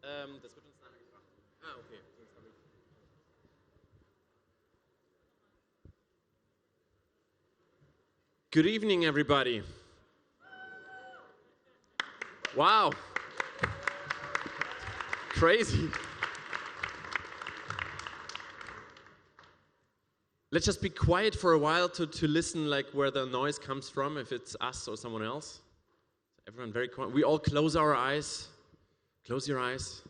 Das wird uns nachher gebracht. Ah, okay. Good evening, everybody. Wow. Crazy. Let's just be quiet for a while to listen like where the noise comes from, if it's us or someone else. Everyone very quiet. We all close our eyes. Close your eyes.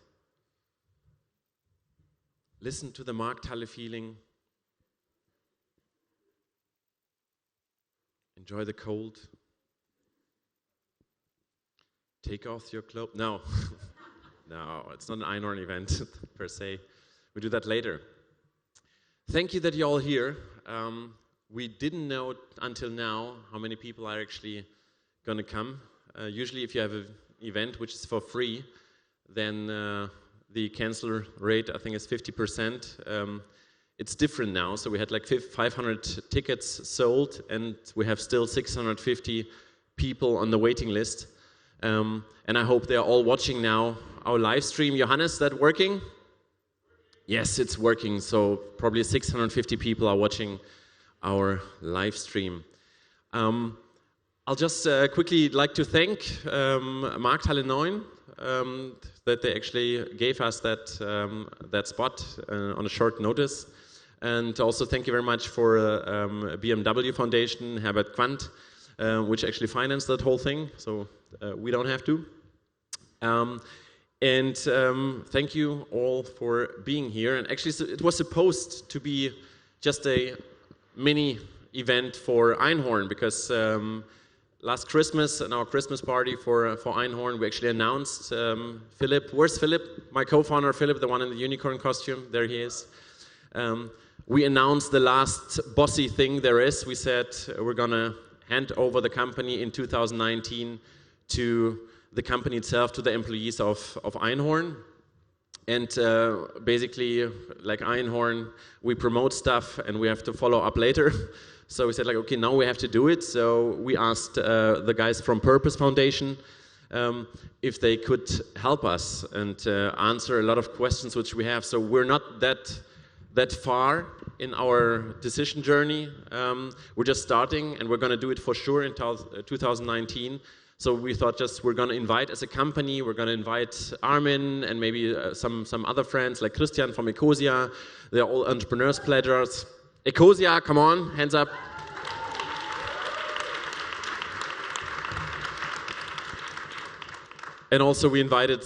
Listen to the Markthalle feeling. Enjoy the cold. Take off your clothes. No. No, it's not an einhorn event per se. We do that later. Thank you that you're all here. We didn't know until now how many people are actually going to come. Usually if you have an event which is for free, then the cancel rate I think is 50%. It's different now, so we had like 500 tickets sold and we have still 650 people on the waiting list. And I hope they're all watching now our live stream. Johannes, is that working? Yes, it's working, so probably 650 people are watching our live stream. I'll just quickly like to thank Markthalle 9 that they actually gave us that spot on a short notice. And also thank you very much for BMW Foundation, Herbert Quandt, which actually financed that whole thing, so we don't have to. And thank you all for being here. And actually, it was supposed to be just a mini event for Einhorn, because last Christmas, in our Christmas party for Einhorn, we actually announced Philip. Where's Philip? My co-founder, Philip, the one in the unicorn costume. There he is. We announced the last bossy thing there is. We said we're going to hand over the company in 2019 to the company itself, to the employees of Einhorn. And basically, like Einhorn, we promote stuff and we have to follow up later. So we said, like, okay, now we have to do it. So we asked the guys from Purpose Foundation if they could help us and answer a lot of questions which we have. So we're not that far in our decision journey. We're just starting, and we're going to do it for sure in 2019. So we thought we're going to invite, as a company, we're going to invite Armin and maybe some other friends like Christian from Ecosia. They're all entrepreneurs pledgers. Ecosia, come on, hands up. And also we invited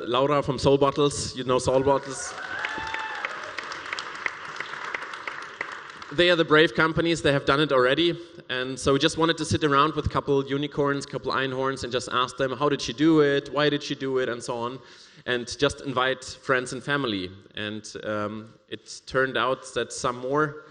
Laura from Soul Bottles. You know Soul Bottles? They are the brave companies, they have done it already. And so we just wanted to sit around with a couple unicorns, a couple einhorns, and just ask them, how did she do it, why did she do it, and so on. And just invite friends and family. And it turned out that some more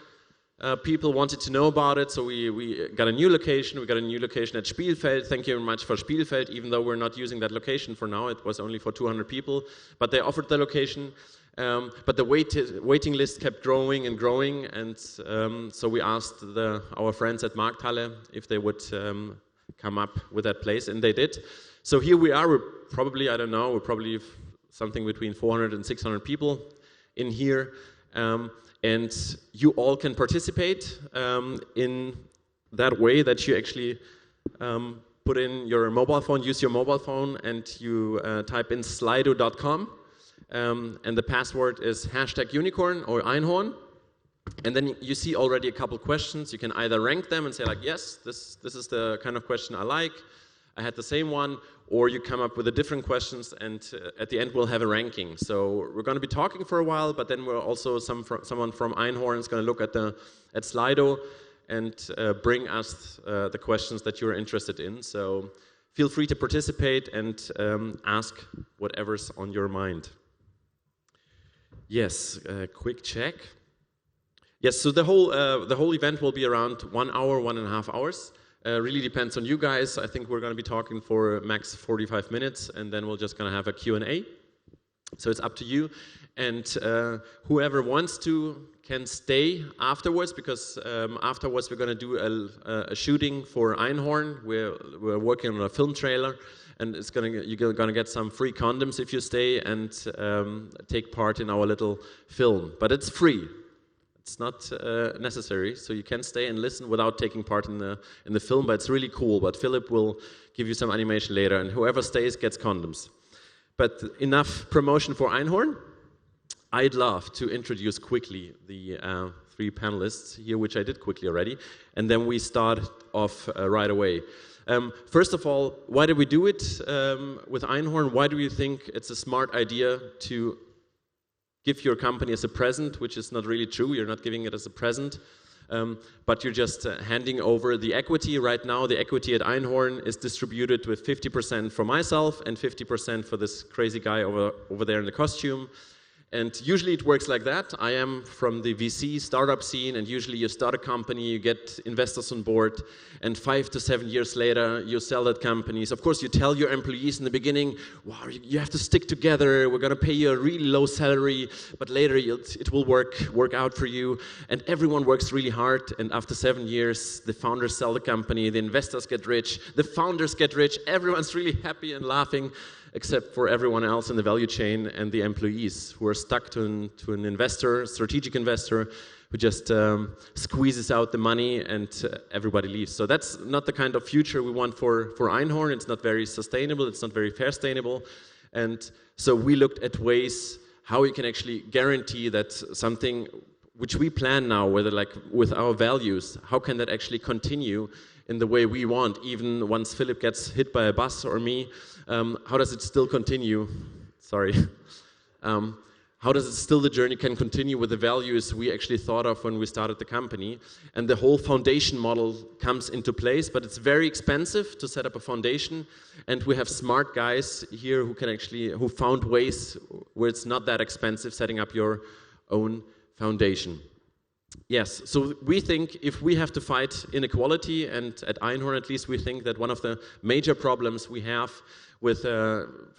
people wanted to know about it, so we got a new location. We got a new location at Spielfeld. Thank you very much for Spielfeld, even though we're not using that location for now. It was only for 200 people, but they offered the location. But the waiting list kept growing and growing, and so we asked our friends at Markthalle if they would come up with that place, and they did. So here we are. We're probably, I don't know, we're probably something between 400 and 600 people in here, and you all can participate in that way that you actually put in your mobile phone, use your mobile phone, and you type in slido.com. And the password is #unicorn or einhorn. And then you see already a couple questions. You can either rank them and say like, yes, this is the kind of question I like. I had the same one. Or you come up with the different questions, and at the end we'll have a ranking. So we're going to be talking for a while, but then we're also someone from Einhorn is going to look at Slido and bring us the questions that you're interested in. So feel free to participate and ask whatever's on your mind. Yes, quick check. Yes, so the whole event will be around 1 hour, 1.5 hours. Really depends on you guys. I think we're going to be talking for max 45 minutes, and then we're just going to have a Q&A. So it's up to you, and whoever wants to can stay afterwards, because afterwards we're going to do a shooting for Einhorn. We're working on a film trailer, and you're going to get some free condoms if you stay and take part in our little film. But it's free. It's not necessary, so you can stay and listen without taking part in the film. But it's really cool. But Philip will give you some animation later, and whoever stays gets condoms. But enough promotion for Einhorn. I'd love to introduce quickly the 3 panelists here, which I did quickly already, and then we start off right away. First of all, why did we do it with Einhorn? Why do you think it's a smart idea to give your company as a present, which is not really true? You're not giving it as a present, but you're just handing over the equity. Right now, the equity at Einhorn is distributed with 50% for myself and 50% for this crazy guy over there in the costume. And usually it works like that. I am from the VC startup scene, and usually you start a company, you get investors on board, and 5 to 7 years later, you sell that company. So of course, you tell your employees in the beginning, wow, you have to stick together, we're going to pay you a really low salary, but later it will work out for you. And everyone works really hard, and after 7 years, the founders sell the company, the investors get rich, the founders get rich, everyone's really happy and laughing, except for everyone else in the value chain and the employees who are stuck to an investor, strategic investor, who just squeezes out the money and everybody leaves. So that's not the kind of future we want for Einhorn. It's not very sustainable, it's not very fair sustainable. And so we looked at ways how we can actually guarantee that something which we plan now, whether like with our values, how can that actually continue in the way we want, even once Philip gets hit by a bus or me, how does it still continue? Sorry. How does it still, the journey can continue with the values we actually thought of when we started the company? And the whole foundation model comes into place, but it's very expensive to set up a foundation. And we have smart guys here who found ways where it's not that expensive setting up your own foundation. Yes, so we think if we have to fight inequality, and at Einhorn at least we think that one of the major problems we have with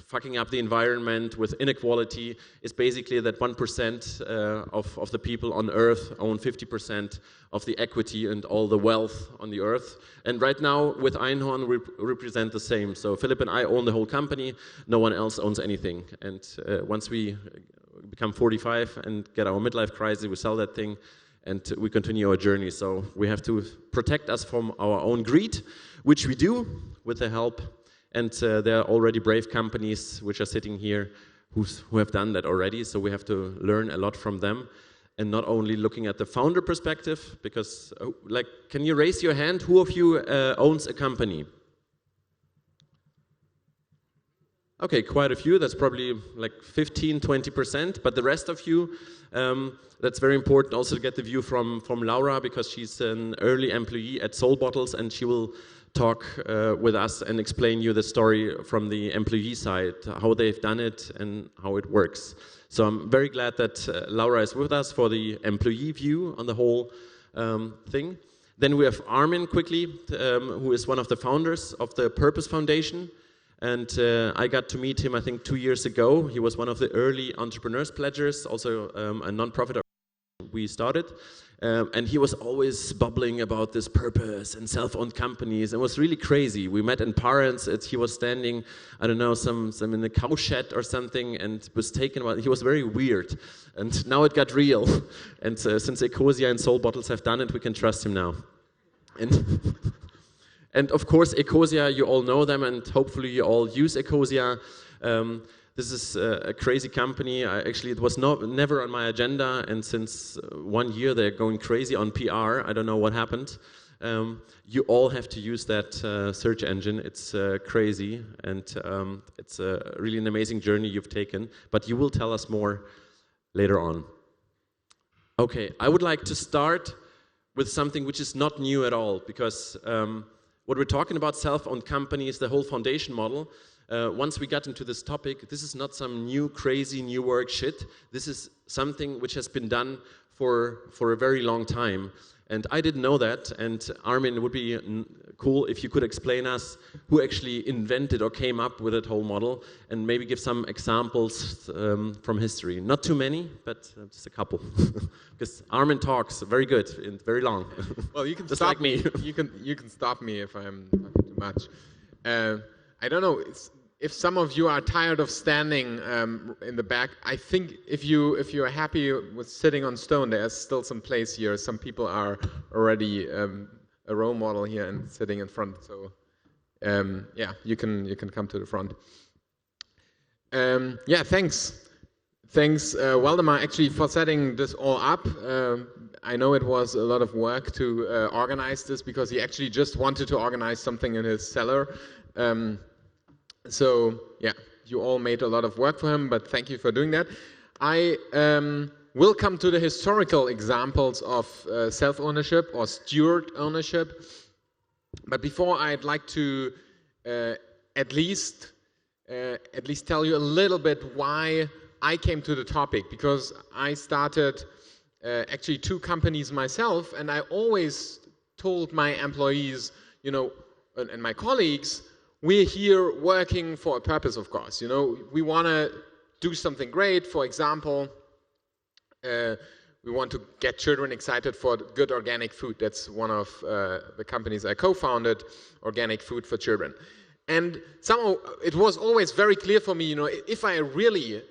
fucking up the environment, with inequality, is basically that 1% of the people on Earth own 50% of the equity and all the wealth on the Earth. And right now with Einhorn we represent the same. So Philip and I own the whole company, no one else owns anything. And once we become 45 and get our midlife crisis, we sell that thing, and we continue our journey. So we have to protect us from our own greed, which we do with the help. And there are already brave companies which are sitting here who have done that already. So we have to learn a lot from them. And not only looking at the founder perspective, because, can you raise your hand? Who of you owns a company? Okay, quite a few. That's probably like 15, 20%. But the rest of you, that's very important also to get the view from Laura, because she's an early employee at Soul Bottles, and she will talk with us and explain you the story from the employee side, how they've done it and how it works. So I'm very glad that Laura is with us for the employee view on the whole thing. Then we have Armin quickly, who is one of the founders of the Purpose Foundation. And I got to meet him, I think, 2 years ago. He was one of the early entrepreneurs pledgers, also a non-profit we started. And he was always bubbling about this purpose and self-owned companies. It was really crazy. We met in Parents. He was standing, I don't know, some in a cow shed or something, and was taken about. He was very weird. And now it got real. And since Ecosia and Soul Bottles have done it, we can trust him now. And of course, Ecosia, you all know them, and hopefully you all use Ecosia. This is a crazy company. Actually, it was never on my agenda, and since 1 year they're going crazy on PR. I don't know what happened. You all have to use that search engine. It's crazy, and it's really an amazing journey you've taken. But you will tell us more later on. Okay, I would like to start with something which is not new at all, because what we're talking about, self-owned companies, the whole foundation model, once we got into this topic, this is not some new, crazy, new work shit. This is something which has been done for a very long time. And I didn't know that, and Armin, it would be cool if you could explain us who actually invented or came up with that whole model, and maybe give some examples from history. Not too many, but just a couple. Because Armin talks very good and very long. Well, you can just stop like me. You can stop me if I'm talking too much. I don't know. If some of you are tired of standing in the back, I think if you are happy with sitting on stone, there's still some place here. Some people are already a role model here and sitting in front. So yeah, you can come to the front. Yeah, thanks, Waldemar, actually for setting this all up. I know it was a lot of work to organize this because he actually just wanted to organize something in his cellar. So yeah, you all made a lot of work for him, but thank you for doing that. I will come to the historical examples of self-ownership or steward ownership. But before, I'd like to at least tell you a little bit why I came to the topic, because I started actually 2 companies myself, and I always told my employees, you know, and my colleagues, we're here working for a purpose, of course. You know, we want to do something great. For example, we want to get children excited for good organic food. That's one of the companies I co-founded, Organic Food for Children. And somehow it was always very clear for me, you know, if I really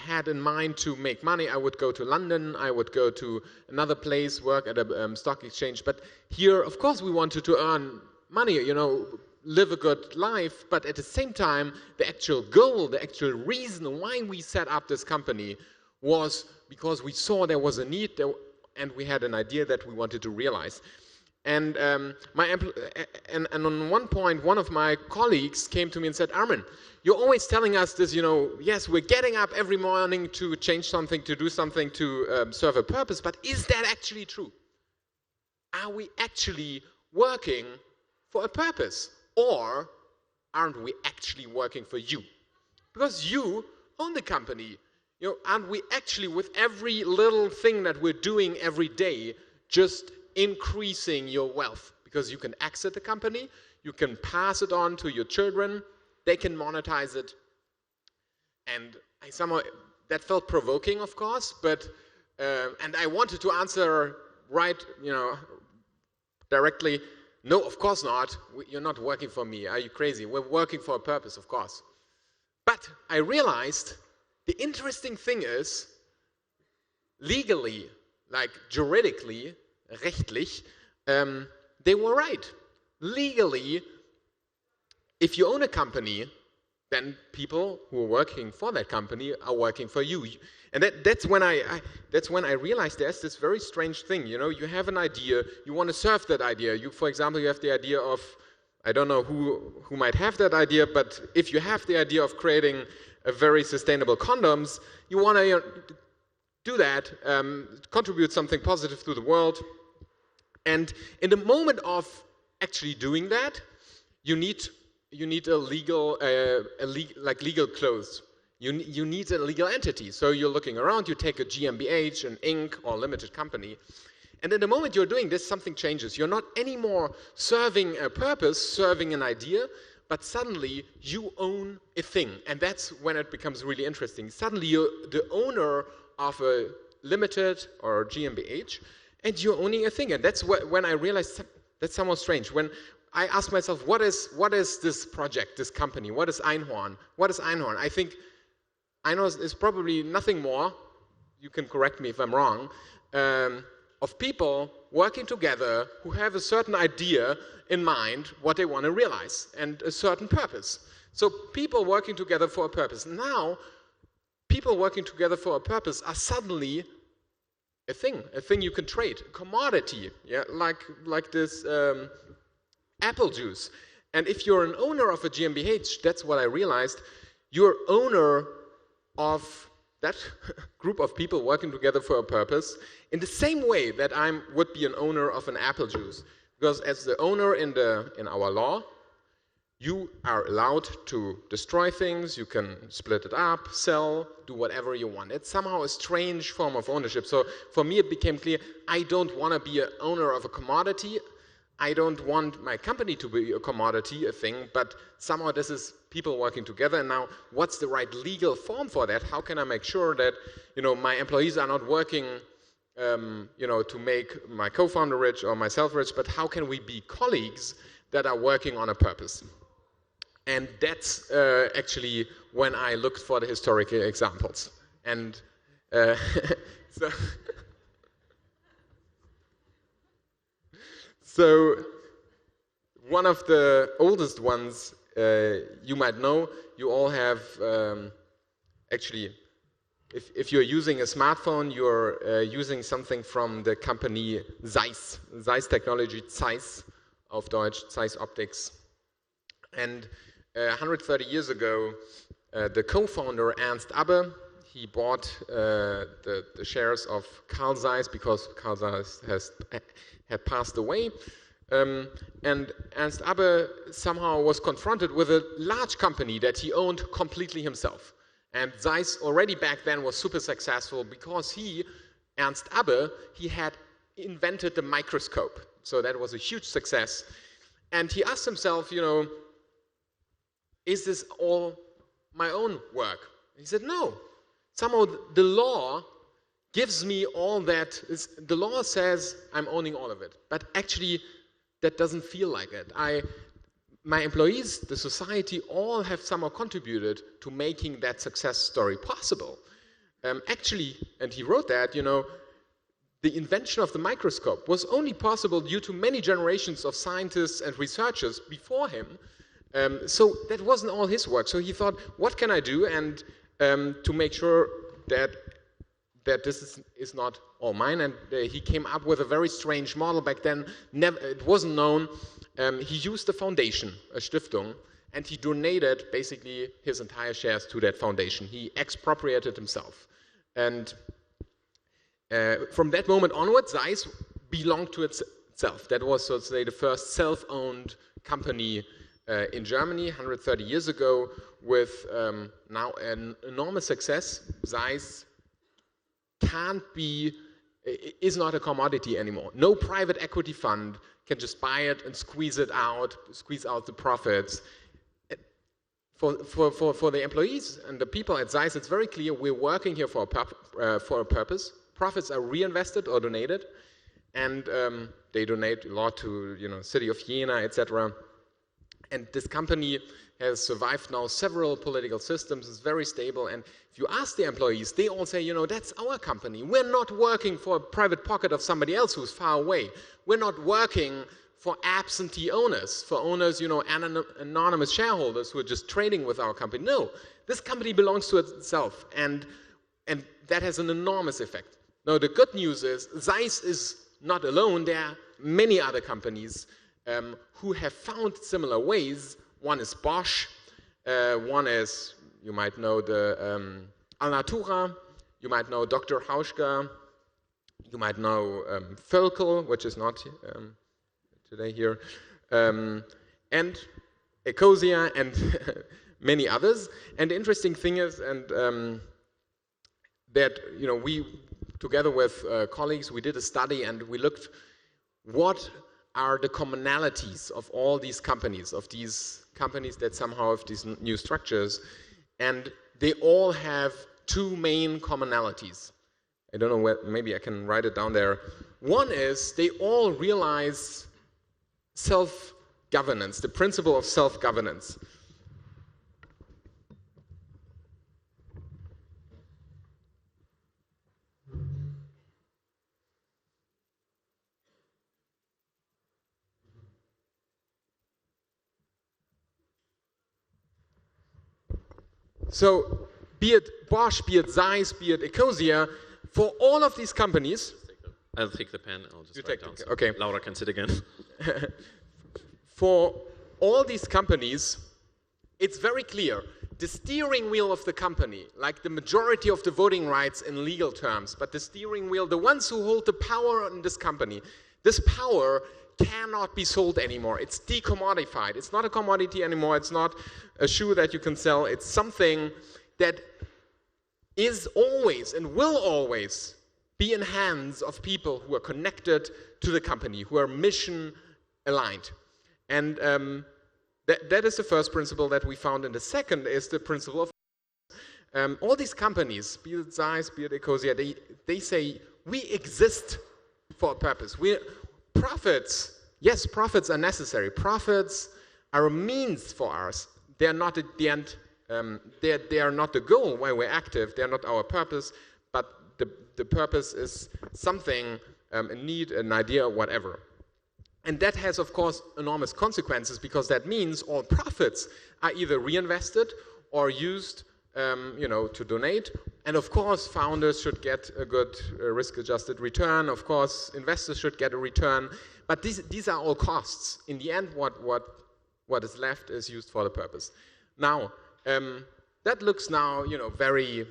had in mind to make money, I would go to London, I would go to another place, work at a stock exchange. But here, of course, we wanted to earn money, you know, live a good life, but at the same time, the actual goal, the actual reason why we set up this company was because we saw there was a need and we had an idea that we wanted to realize. And on one point, one of my colleagues came to me and said, Armin, you're always telling us this, you know, yes, we're getting up every morning to change something, to do something, to serve a purpose, but is that actually true? Are we actually working for a purpose? Or aren't we actually working for you? Because you own the company. You know, aren't we actually, with every little thing that we're doing every day, just increasing your wealth? Because you can exit the company, you can pass it on to your children, they can monetize it. And I somehow, that felt provoking, of course, but, and I wanted to answer right, you know, directly, no, of course not. You're not working for me. Are you crazy? We're working for a purpose, of course. But I realized the interesting thing is, legally, like juridically, rechtlich, they were right. Legally, if you own a company, then people who are working for that company are working for you. And that's when I realized there's this very strange thing. You know, you have an idea, you want to serve that idea. For example, you have the idea of, I don't know who might have that idea, but if you have the idea of creating a very sustainable condoms, you want to do that, contribute something positive to the world. And in the moment of actually doing that, you need a legal, legal clothes. You need a legal entity. So you're looking around, you take a GmbH, an Inc. or limited company. And in the moment you're doing this, something changes. You're not anymore serving a purpose, serving an idea, but suddenly you own a thing. And that's when it becomes really interesting. Suddenly you're the owner of a limited or GmbH, and you're owning a thing. And that's when I realized that's somewhat strange. When I asked myself, what is this project, this company? What is Einhorn? What is Einhorn? I think Einhorn is probably nothing more, you can correct me if I'm wrong, of people working together who have a certain idea in mind what they want to realize and a certain purpose. So people working together for a purpose. Now, people working together for a purpose are suddenly a thing you can trade, a commodity, yeah, like this apple juice. And if you're an owner of a GmbH, that's what I realized, you're owner of that group of people working together for a purpose in the same way that I would be an owner of an apple juice. Because as the owner in our law, you are allowed to destroy things, you can split it up, sell, do whatever you want. It's somehow a strange form of ownership. So for me it became clear, I don't want to be an owner of a commodity. I don't want my company to be a commodity, a thing, but somehow this is people working together. And now what's the right legal form for that? How can I make sure that, you know, my employees are not working you know, to make my co-founder rich or myself rich, but how can we be colleagues that are working on a purpose? And that's actually when I looked for the historical examples. And so one of the oldest ones you might know, you all have actually, if you're using a smartphone, you're using something from the company Zeiss, Zeiss Technology, Zeiss auf Deutsch, Zeiss Optics. And 130 years ago, the co-founder Ernst Abbe, he bought the shares of Carl-Zeiss because Carl-Zeiss had passed away. And Ernst Abbe somehow was confronted with a large company that he owned completely himself. And Zeiss already back then was super successful because Ernst Abbe, he had invented the microscope. So that was a huge success. And he asked himself, you know, is this all my own work? He said, no. Somehow the law gives me all that. The law says I'm owning all of it. But actually, that doesn't feel like it. My employees, the society, all have somehow contributed to making that success story possible. Actually, and he wrote that, you know, the invention of the microscope was only possible due to many generations of scientists and researchers before him. So that wasn't all his work. So he thought, what can I do and to make sure that this is not all mine? And he came up with a very strange model back then. It wasn't known. He used a foundation, a Stiftung, and he donated basically his entire shares to that foundation. He expropriated himself. And from that moment onwards, Zeiss belonged to itself. That was, so to say, the first self-owned company in Germany 130 years ago with now an enormous success. Zeiss is not a commodity anymore. No private equity fund can just buy it and squeeze out the profits. For the employees and the people at Zeiss, it's very clear we're working here for a purpose. Profits are reinvested or donated, and they donate a lot to, you know, city of Jena, etc. And this company has survived now several political systems, is very stable, and if you ask the employees, they all say, you know, that's our company. We're not working for a private pocket of somebody else who's far away. We're not working for absentee owners, for owners, you know, anonymous shareholders who are just trading with our company. No, this company belongs to itself, and that has an enormous effect. Now, the good news is Zeiss is not alone. There are many other companies who have found similar ways. One is Bosch, one is, you might know, the Alnatura, you might know Dr. Hauschka, you might know Völkel, which is not today here, and Ecosia, and many others. And the interesting thing is, and that, you know, we, together with colleagues, we did a study and we looked what are the commonalities of all these companies, that somehow have these new structures, and they all have two main commonalities. I don't know where, maybe I can write it down there. One is they all realize self-governance, the principle of self-governance. So, be it Bosch, be it Zeiss, be it Ecosia, for all of these companies... I'll take the pen, I'll just write down. Okay. Laura can sit again. For all these companies, it's very clear. The steering wheel of the company, like the majority of the voting rights in legal terms, but the steering wheel, the ones who hold the power in this company, this power cannot be sold anymore. It's decommodified. It's not a commodity anymore. It's not a shoe that you can sell. It's something that is always and will always be in hands of people who are connected to the company, who are mission aligned. And that is the first principle that we found. And the second is the principle of all these companies, be it Zeiss, be it Ecosia, they say we exist for a purpose. Profits, yes, profits are necessary. Profits are a means for us. They are not at the end. They are not the goal why we're active. They are not our purpose. But the purpose is something, a need, an idea, whatever. And that has, of course, enormous consequences, because that means all profits are either reinvested or used to donate. And of course, founders should get a good risk-adjusted return. Of course, investors should get a return. But these are all costs. In the end, what is left is used for the purpose. Now, that looks now, very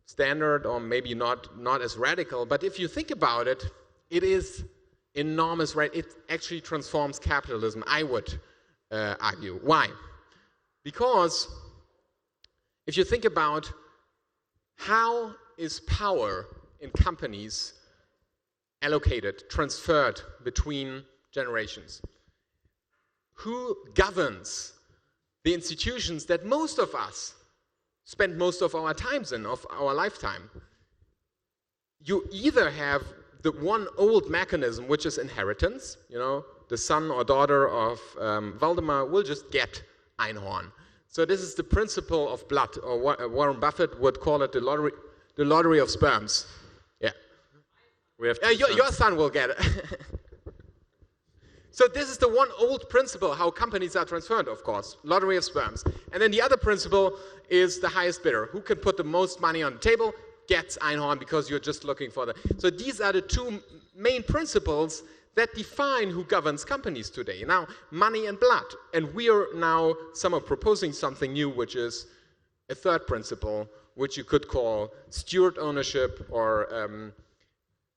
standard, or maybe not as radical. But if you think about it, it is enormous, right? It actually transforms capitalism, I would argue. Why? Because if you think about how is power in companies allocated, transferred between generations? Who governs the institutions that most of us spend most of our times in, of our lifetime? You either have the one old mechanism, which is inheritance. The son or daughter of Waldemar will just get einhorn. So this is the principle of blood, or Warren Buffett would call it the lottery of sperms. Yeah. We have your son will get it. So this is the one old principle, how companies are transferred, of course, lottery of sperms. And then the other principle is the highest bidder. Who can put the most money on the table gets einhorn, because you're just looking for the... So these are the two main principles that define who governs companies today. Now, money and blood. And we are now somehow proposing something new, which is a third principle, which you could call steward ownership, or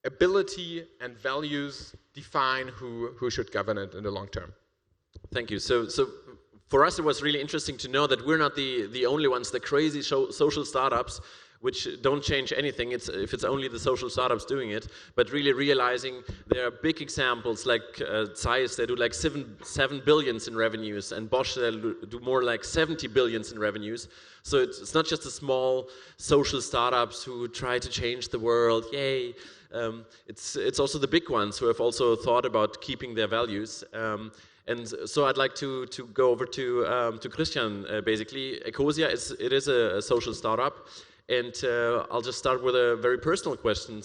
ability and values define who should govern it in the long term. Thank you. So for us, it was really interesting to know that we're not the only ones, the crazy social startups, which don't change anything if it's only the social startups doing it, but really realizing there are big examples like Zeiss, they do like 7 billions in revenues, and Bosch, they do more like 70 billions in revenues. So it's not just the small social startups who try to change the world, yay. It's also the big ones who have also thought about keeping their values. And so I'd like to go over to Christian, basically. Ecosia is a social startup. And I'll just start with a very personal question.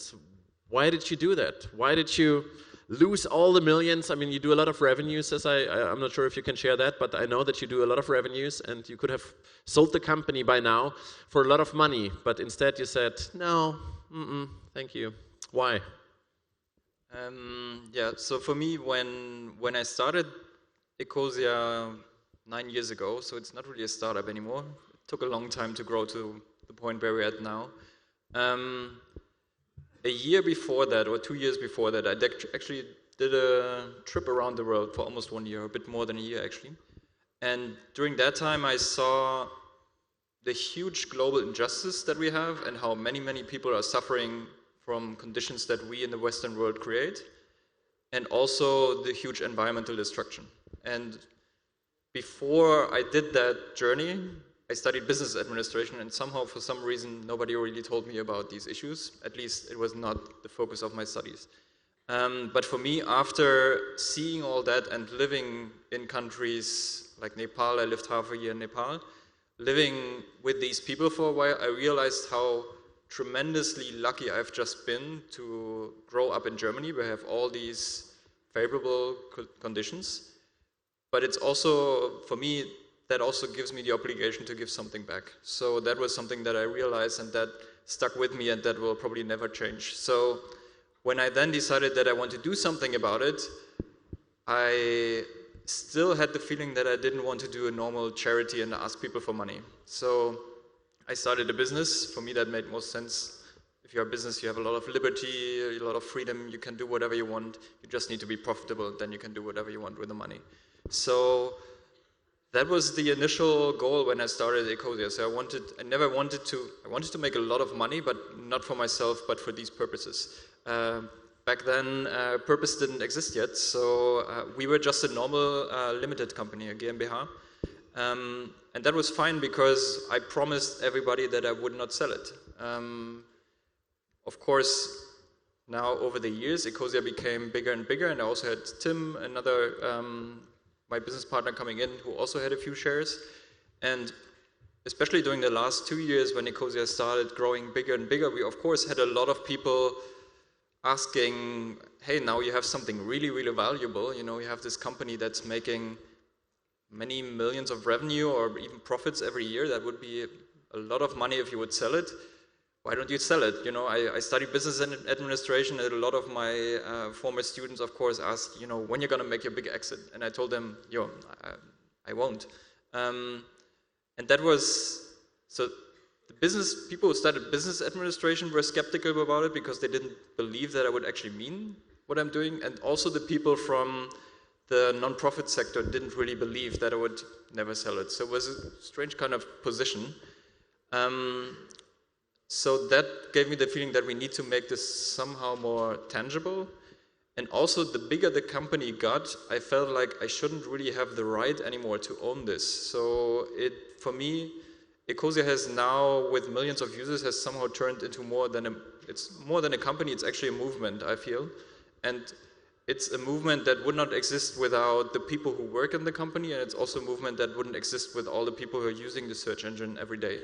Why did you do that? Why did you lose all the millions? I mean, you do a lot of revenues, as I'm not sure if you can share that, but I know that you do a lot of revenues, and you could have sold the company by now for a lot of money, but instead you said, no, thank you. Why? Yeah, so for me, when I started Ecosia 9 years ago, so it's not really a startup anymore. It took a long time to grow to the point where we're at now. A year before that, or 2 years before that, I actually did a trip around the world for almost 1 year, a bit more than a year actually. And during that time I saw the huge global injustice that we have, and how many people are suffering from conditions that we in the Western world create, and also the huge environmental destruction. And before I did that journey, I studied business administration, and somehow, for some reason, nobody really told me about these issues. At least it was not the focus of my studies. But for me, after seeing all that and living in countries like Nepal, I lived half a year in Nepal, living with these people for a while, I realized how tremendously lucky I've just been to grow up in Germany, where I have all these favorable conditions. But it's also, for me, that also gives me the obligation to give something back. So that was something that I realized, and that stuck with me, and that will probably never change. So when I then decided that I want to do something about it, I still had the feeling that I didn't want to do a normal charity and ask people for money. So I started a business. For me, that made most sense. if you're a business, you have a lot of liberty, a lot of freedom, you can do whatever you want. You just need to be profitable, then you can do whatever you want with the money. So that was the initial goal when I started Ecosia. So I wanted to make a lot of money, but not for myself, but for these purposes. Back then, purpose didn't exist yet, so we were just a normal limited company, a GmbH. And that was fine because I promised everybody that I would not sell it. Of course, now over the years, Ecosia became bigger and bigger, and I also had Tim, another my business partner, coming in, who also had a few shares. And especially during the last 2 years when Ecosia started growing bigger and bigger, we of course had a lot of people asking, hey, now you have something really, really valuable. You know, you have this company that's making many millions of revenue or even profits every year. That would be a lot of money if you would sell it. Why don't you sell it? You know, I studied business administration, and a lot of my former students, of course, asked, you know, when you're going to make your big exit? And I told them, yo, I won't. And that was, so the business, people who started business administration were skeptical about it because they didn't believe that I would actually mean what I'm doing. And also the people from the non-profit sector didn't really believe that I would never sell it. So it was a strange kind of position. So that gave me the feeling that we need to make this somehow more tangible. And also, the bigger the company got, I felt like I shouldn't really have the right anymore to own this. So for me, Ecosia has now, with millions of users, has somehow turned into it's more than a company, it's actually a movement, I feel. And it's a movement that would not exist without the people who work in the company, and it's also a movement that wouldn't exist with all the people who are using the search engine every day.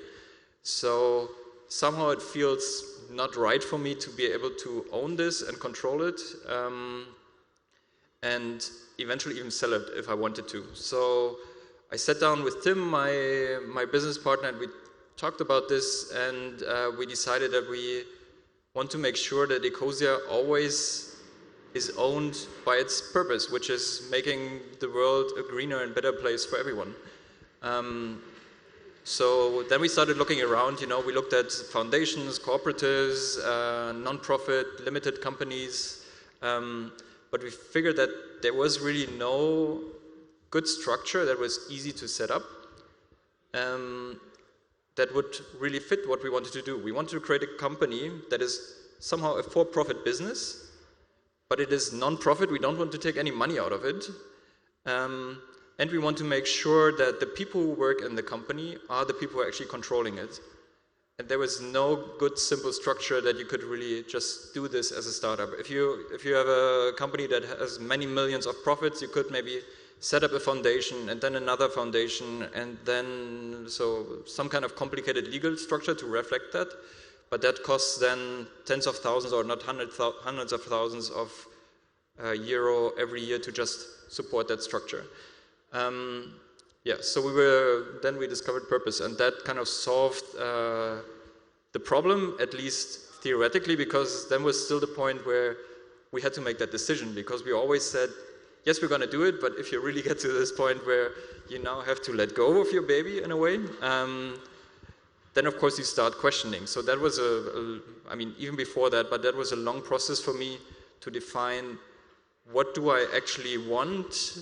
So somehow it feels not right for me to be able to own this and control it, and eventually even sell it if I wanted to. So I sat down with Tim, my business partner, and we talked about this, and we decided that we want to make sure that Ecosia always is owned by its purpose, which is making the world a greener and better place for everyone. So then we started looking around, you know, we looked at foundations, cooperatives, non-profit, limited companies, but we figured that there was really no good structure that was easy to set up, that would really fit what we wanted to do. We wanted to create a company that is somehow a for-profit business, but it is non-profit. We don't want to take any money out of it. And we want to make sure that the people who work in the company are the people who are actually controlling it. And there was no good, simple structure that you could really just do this as a startup. If you have a company that has many millions of profits, you could maybe set up a foundation and then another foundation, and then so some kind of complicated legal structure to reflect that. But that costs then tens of thousands, or not hundreds of thousands of euro every year to just support that structure. Yeah, so then we discovered purpose, and that kind of solved the problem, at least theoretically, because then was still the point where we had to make that decision, because we always said, yes, we're going to do it, but if you really get to this point where you now have to let go of your baby in a way, then of course you start questioning. So that was I mean, even before that, but that was a long process for me to define what do I actually want.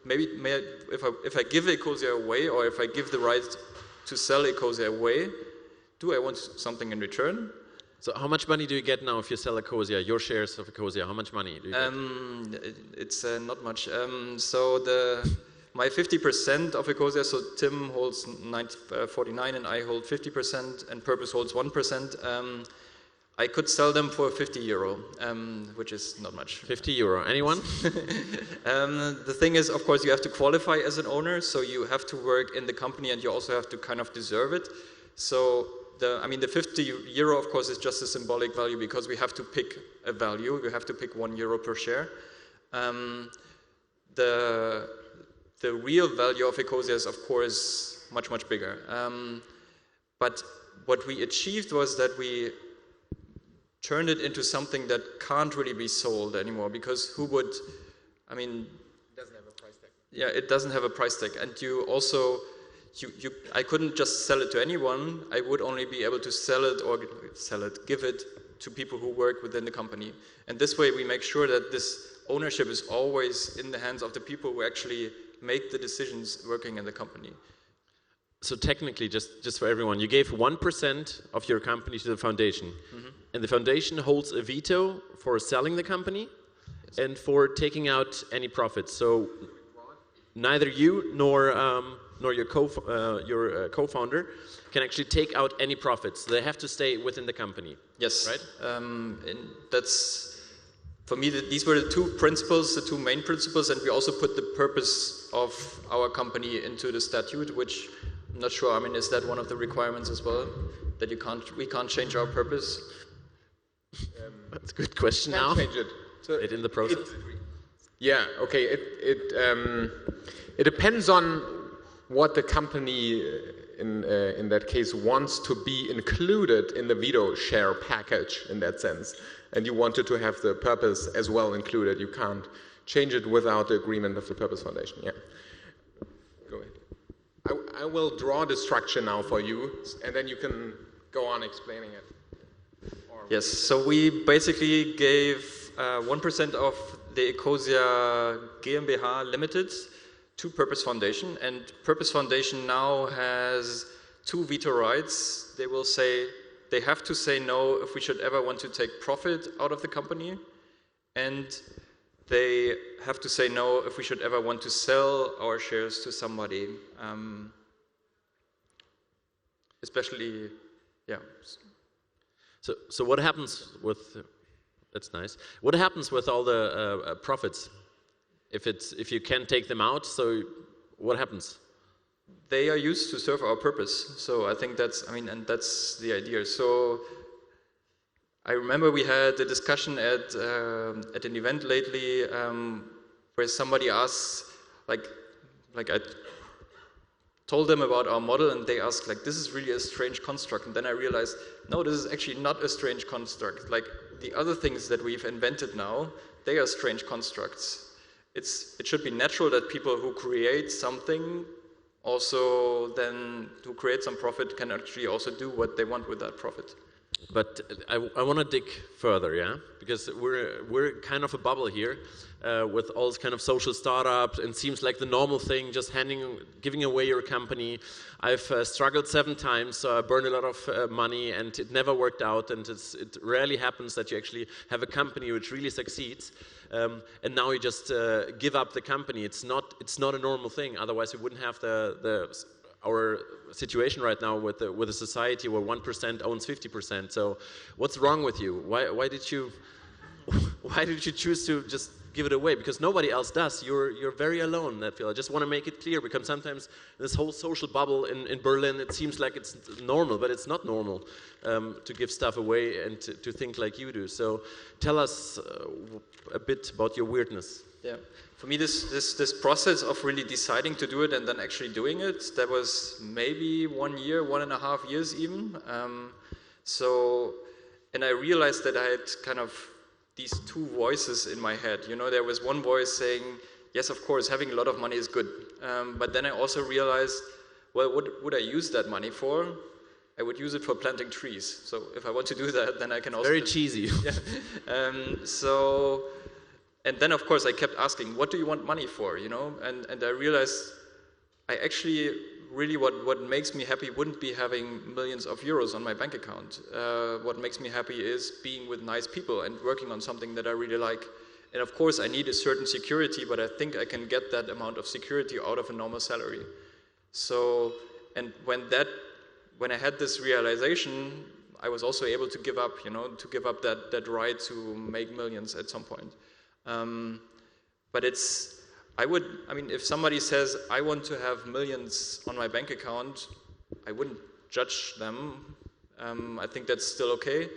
Maybe if I give Ecosia away, or if I give the right to sell Ecosia away, do I want something in return? So how much money do you get now if you sell Ecosia, your shares of Ecosia? How much money do you get? It's not much. So my 50% of Ecosia, so Tim holds 49 and I hold 50%, and Purpose holds 1%. I could sell them for €50, which is not much. €50, anyone? The thing is, of course, you have to qualify as an owner, so you have to work in the company and you also have to kind of deserve it. So the €50, of course, is just a symbolic value, because we have to pick a value. We have to pick €1 per share. The real value of Ecosia is, of course, much, much bigger. But what we achieved was that we turned it into something that can't really be sold anymore, because who would, I mean... It doesn't have a price tag. Yeah, it doesn't have a price tag. And you also, I couldn't just sell it to anyone. I would only be able to sell it or give it to people who work within the company. And this way we make sure that this ownership is always in the hands of the people who actually make the decisions working in the company. So technically, just for everyone, you gave 1% of your company to the foundation. And the foundation holds a veto for selling the company and for taking out any profits. So neither you nor your co-founder can actually take out any profits. They have to stay within the company. Yes. Right? And that's, for me, these were the two principles, the two main principles, and we also put the purpose of our company into the statute, which I'm not sure, I mean, is that one of the requirements as well? That we can't change our purpose? That's a good question now. Change it. So in the process? Yeah, okay. It depends on what the company, in that case, wants to be included in the veto share package in that sense. And you wanted to have the purpose as well included. You can't change it without the agreement of the Purpose Foundation. Yeah. Go ahead. I will draw the structure now for you, and then you can go on explaining it. Yes, so we basically gave 1% of the Ecosia GmbH Limited to Purpose Foundation, and Purpose Foundation now has 2 veto rights. They will say, they have to say no if we should ever want to take profit out of the company, and they have to say no if we should ever want to sell our shares to somebody, especially, yeah. So what happens with, that's nice. What happens with all the profits? If you can't take them out, so what happens? They are used to serve our purpose. So I think that's, I mean, and that's the idea. So I remember we had a discussion at an event lately where somebody asked, like I told them about our model, and they asked, like, this is really a strange construct. And then I realized, no, this is actually not a strange construct. Like, the other things that we've invented now, they are strange constructs. It should be natural that people who create something also then, who create some profit, can actually also do what they want with that profit. But I want to dig further, yeah, because we're kind of a bubble here with all this kind of social startups, and seems like the normal thing, just giving away your company. I've struggled 7 times, so I burned a lot of money, and it never worked out. And it rarely happens that you actually have a company which really succeeds, and now you just give up the company. It's not a normal thing. Otherwise, we wouldn't have our situation right now with a society where 1% owns 50%. So, what's wrong with you? Why did you choose to just give it away? Because nobody else does. You're very alone in that field. I just want to make it clear, because sometimes this whole social bubble in Berlin, it seems like it's normal, but it's not normal to give stuff away and to think like you do. So, tell us a bit about your weirdness. Yeah, for me, this process of really deciding to do it and then actually doing it, that was maybe 1 year, 1.5 years even. And I realized that I had kind of these 2 voices in my head. You know, there was one voice saying, yes, of course, having a lot of money is good. But then I also realized, well, what would I use that money for? I would use it for planting trees. So if I want to do that, then I can also... Very cheesy. Yeah. And then, of course, I kept asking, what do you want money for, you know? And I realized I actually, really what makes me happy wouldn't be having millions of euros on my bank account. What makes me happy is being with nice people and working on something that I really like. And of course, I need a certain security, but I think I can get that amount of security out of a normal salary. So, and when I had this realization, I was also able to give up, you know, that right to make millions at some point. But if somebody says, I want to have millions on my bank account, I wouldn't judge them. I think that's still okay.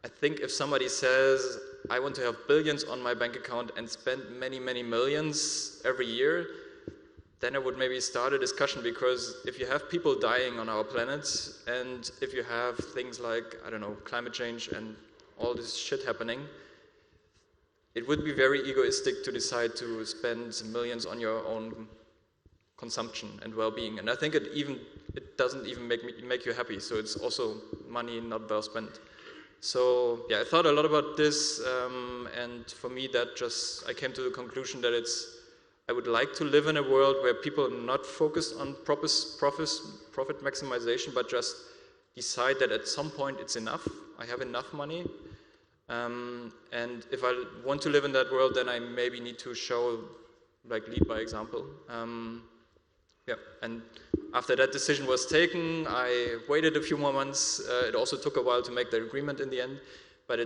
I think if somebody says, I want to have billions on my bank account and spend many, many millions every year, then I would maybe start a discussion, because if you have people dying on our planet, and if you have things like, I don't know, climate change and all this shit happening, it would be very egoistic to decide to spend millions on your own consumption and well-being. And I think it doesn't even make you happy. So it's also money not well spent. So yeah, I thought a lot about this, and for me I came to the conclusion that I would like to live in a world where people are not focused on profit maximization, but just decide that at some point it's enough. I have enough money. And if I want to live in that world, then I maybe need to lead by example. And after that decision was taken, I waited a few more months. It also took a while to make the agreement in the end, but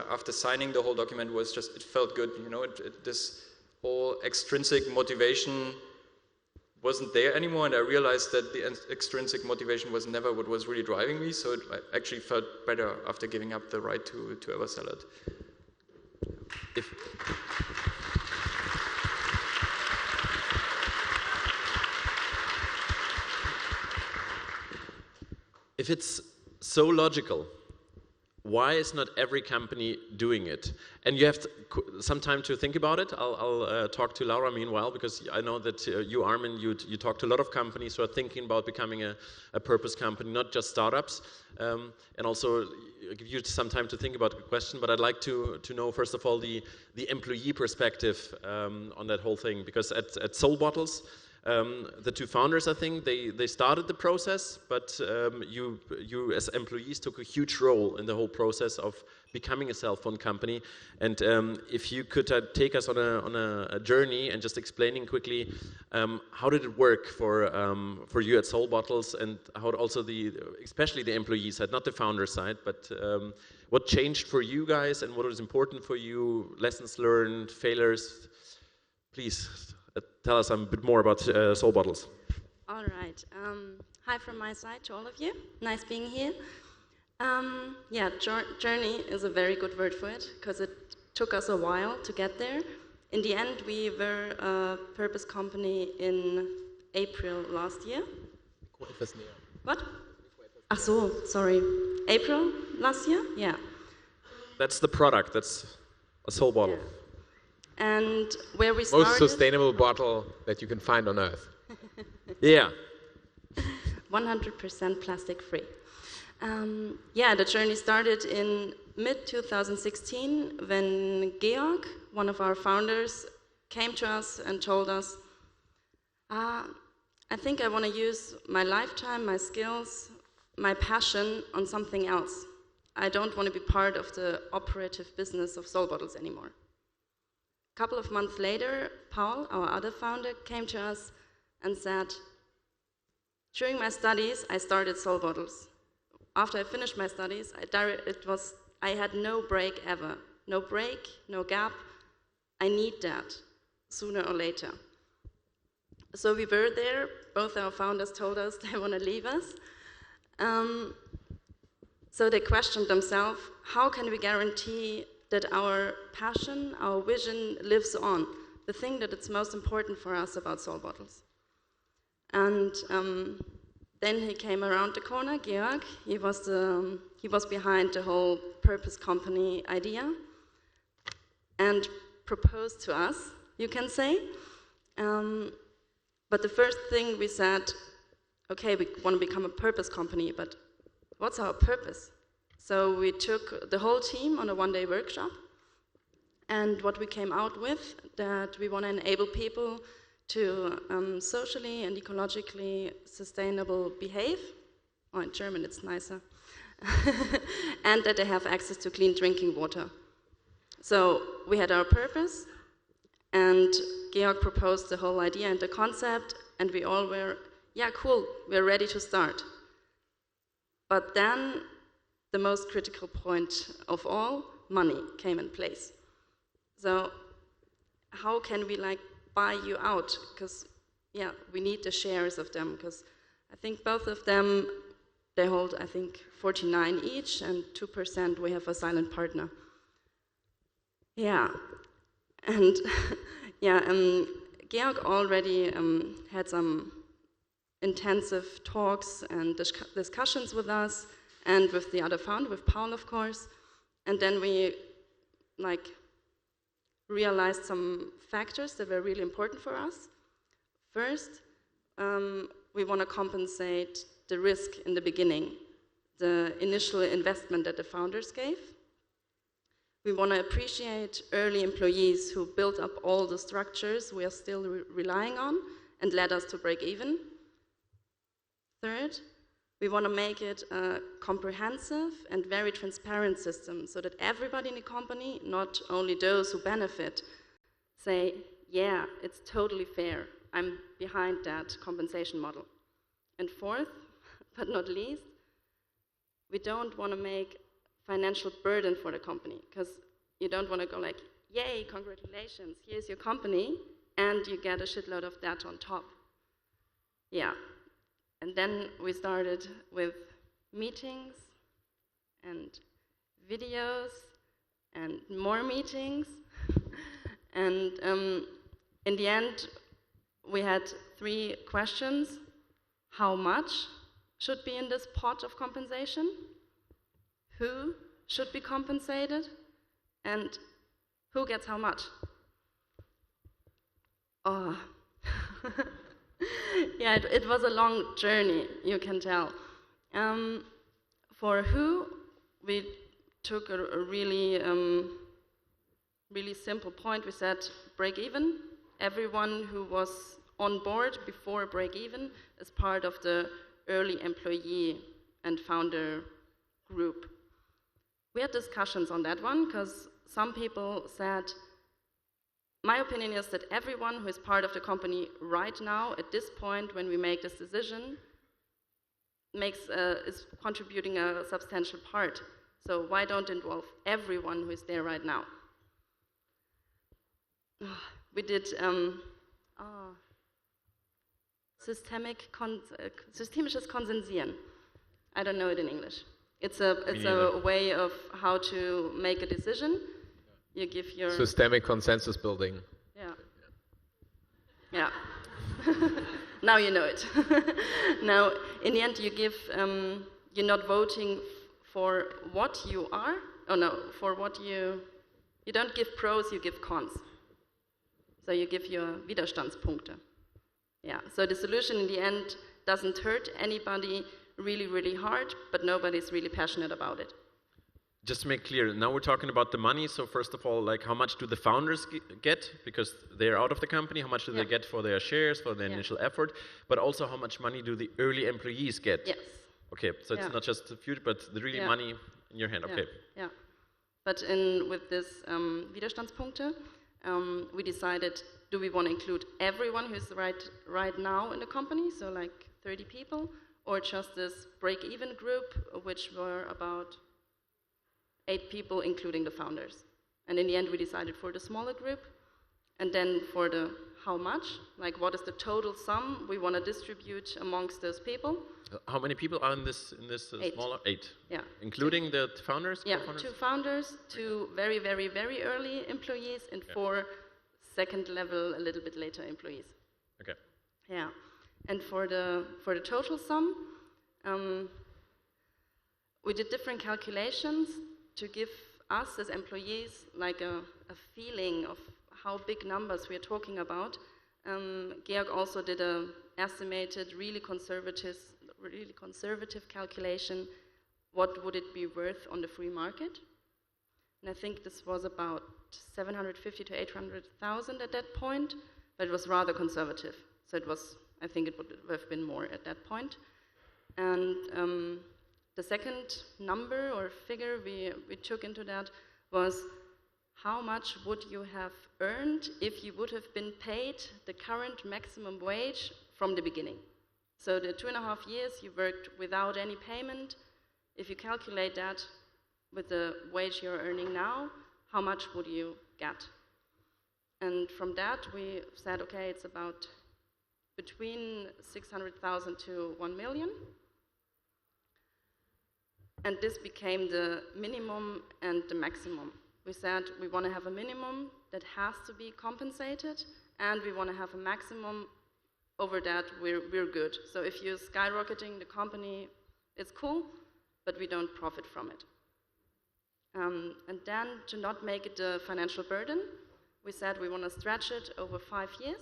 after signing the whole document it felt good, this whole extrinsic motivation wasn't there anymore, and I realized that the extrinsic motivation was never what was really driving me, so it actually felt better after giving up the right to ever sell it. If it's so logical, why is not every company doing it? And you have some time to think about it. I'll talk to Laura meanwhile, because I know that you, Armin, you talk to a lot of companies who are thinking about becoming a purpose company, not just startups. And also give you some time to think about the question, but I'd like to know, first of all, the employee perspective on that whole thing. Because at Soul Bottles, the two founders, I think, they started the process, but you as employees took a huge role in the whole process of becoming a self-fund company. And if you could take us on a journey and just explaining quickly how did it work for you at Soul Bottles, and how also especially the employee side, not the founder side, but what changed for you guys and what was important for you, lessons learned, failures. Please. Tell us a bit more about Soul Bottles. All right. Hi from my side to all of you. Nice being here. Journey is a very good word for it, because it took us a while to get there. In the end, we were a purpose company in April last year. What? Ach so, sorry. April last year? Yeah. That's the product. That's a Soul Bottle. Yeah. And where we started... Most sustainable bottle that you can find on Earth. Yeah. 100% plastic free. The journey started in mid-2016 when Georg, one of our founders, came to us and told us, I think I want to use my lifetime, my skills, my passion on something else. I don't want to be part of the operative business of Soul Bottles anymore. A couple of months later, Paul, our other founder, came to us and said, during my studies, I started Soul Bottles. After I finished my studies, I had no break ever. No break, no gap. I need that sooner or later. So we were there. Both our founders told us they want to leave us. So they questioned themselves, how can we guarantee that our passion, our vision lives on, the thing that it's most important for us about Soul Bottles. And then he came around the corner, Georg. He was behind the whole purpose company idea and proposed to us, you can say. But the first thing we said, okay, we want to become a purpose company, but what's our purpose? So we took the whole team on a one-day workshop, and what we came out with, that we want to enable people to socially and ecologically sustainable behave, or in German it's nicer, and that they have access to clean drinking water. So we had our purpose, and Georg proposed the whole idea and the concept, and we all were, yeah, cool, we're ready to start. But then the most critical point of all, money, came in place. So how can we buy you out? Because we need the shares of them, because I think both of them, they hold, I think, 49 each, and 2% we have a silent partner. Yeah, and Georg already had some intensive talks and discussions with us, and with the other founder, with Paul, of course. And then we realized some factors that were really important for us. First, we want to compensate the risk in the beginning, the initial investment that the founders gave. We want to appreciate early employees who built up all the structures we are still relying on and led us to break even. Third, we want to make it a comprehensive and very transparent system so that everybody in the company, not only those who benefit, say, yeah, it's totally fair. I'm behind that compensation model. And fourth, but not least, we don't want to make financial burden for the company, because you don't want to go like, yay, congratulations, here's your company, and you get a shitload of that on top. Yeah. And then we started with meetings and videos and more meetings. And in the end, we had 3 questions. How much should be in this pot of compensation? Who should be compensated? And who gets how much? Oh. Yeah, it was a long journey, you can tell. For who, we took a really, really simple point. We said break even. Everyone who was on board before break even is part of the early employee and founder group. We had discussions on that one because some people said, my opinion is that everyone who is part of the company right now, at this point when we make this decision, is contributing a substantial part. So why don't involve everyone who is there right now? We did systemisches Konsensieren. I don't know it in English. It's a way of how to make a decision. You give your systemic consensus building. Yeah. Now you know it. Now, in the end, you give. You're not voting for what you are. Oh no, for what you. You don't give pros. You give cons. So you give your Widerstandspunkte. Yeah. So the solution in the end doesn't hurt anybody really, really hard, but nobody's really passionate about it. Just to make clear, now we're talking about the money. So first of all, like how much do the founders get because they're out of the company? How much do they get for their shares, for their initial effort? But also how much money do the early employees get? Yes. Okay, so it's not just the future, but the really money in your hand. Okay. Yeah. But with this Widerstandspunkte, we decided, do we want to include everyone who's right now in the company, so like 30 people, or just this break-even group, which were about 8 people, including the founders. And in the end, we decided for the smaller group. And then for the how much, like what is the total sum we want to distribute amongst those people. How many people are in this 8. smaller? 8. Yeah. Including the founders? Yeah, 2 founders, 2 very, very, very early employees, and 4 second level, a little bit later employees. Okay. Yeah. And for the total sum, we did different calculations to give us as employees like a feeling of how big numbers we are talking about. Georg also did an estimated, really conservative calculation. What would it be worth on the free market? And I think this was about 750 to 800,000 at that point, but it was rather conservative. So it was, I think it would have been more at that point. And the second number or figure we took into that was how much would you have earned if you would have been paid the current maximum wage from the beginning. So the 2.5 years you worked without any payment, if you calculate that with the wage you're earning now, how much would you get? And from that we said, okay, it's about between 600,000 to 1 million. And this became the minimum and the maximum. We said we want to have a minimum that has to be compensated, and we want to have a maximum. Over that, we're good. So if you're skyrocketing the company, it's cool, but we don't profit from it. And then to not make it a financial burden, we said we want to stretch it over 5 years.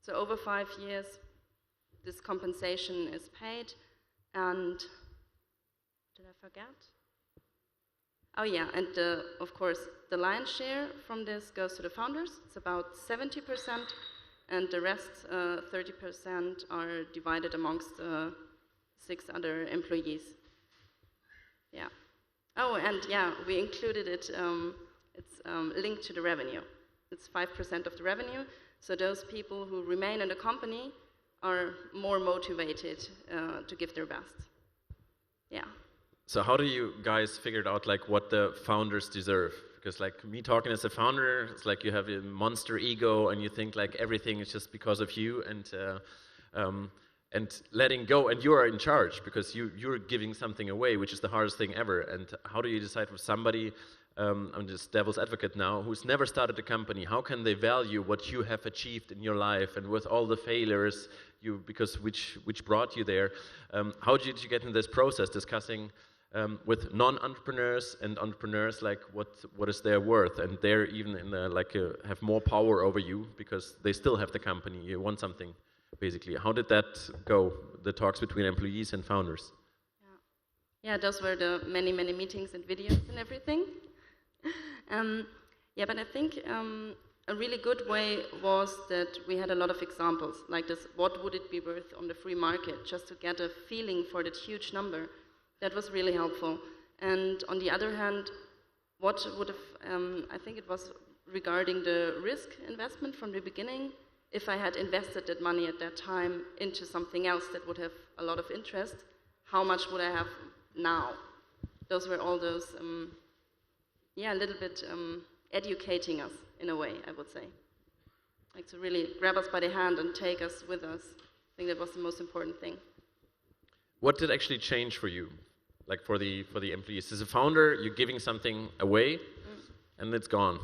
So over 5 years, this compensation is paid. And did I forget? Oh yeah, and of course the lion's share from this goes to the founders. It's about 70%, and the rest 30% are divided amongst 6 other employees. Yeah. Oh, and yeah, we included it. It's linked to the revenue. It's 5% of the revenue. So those people who remain in the company are more motivated to give their best. Yeah. So how do you guys figure out like what the founders deserve? Because like me talking as a founder, it's like you have a monster ego and you think like everything is just because of you, and letting go, and you are in charge because you're giving something away, which is the hardest thing ever. And how do you decide for somebody, I'm just devil's advocate now, who's never started a company, how can they value what you have achieved in your life and with all the failures because which brought you there? How did you get in this process discussing with non-entrepreneurs and entrepreneurs, like what is their worth, and they're even in have more power over you because they still have the company, you want something basically. How did that go, the talks between employees and founders? Yeah, those were the many meetings and videos and everything. Yeah, but I think a really good way was that we had a lot of examples like this. What would it be worth on the free market, just to get a feeling for that huge number? That was really helpful. And on the other hand, what would have, I think it was regarding the risk investment from the beginning. If I had invested that money at that time into something else that would have a lot of interest, how much would I have now? Those were all those, a little bit educating us in a way, I would say. Like to really grab us by the hand and take us with us. I think that was the most important thing. What did actually change for you, like for the employees? As a founder, you're giving something away, and it's gone,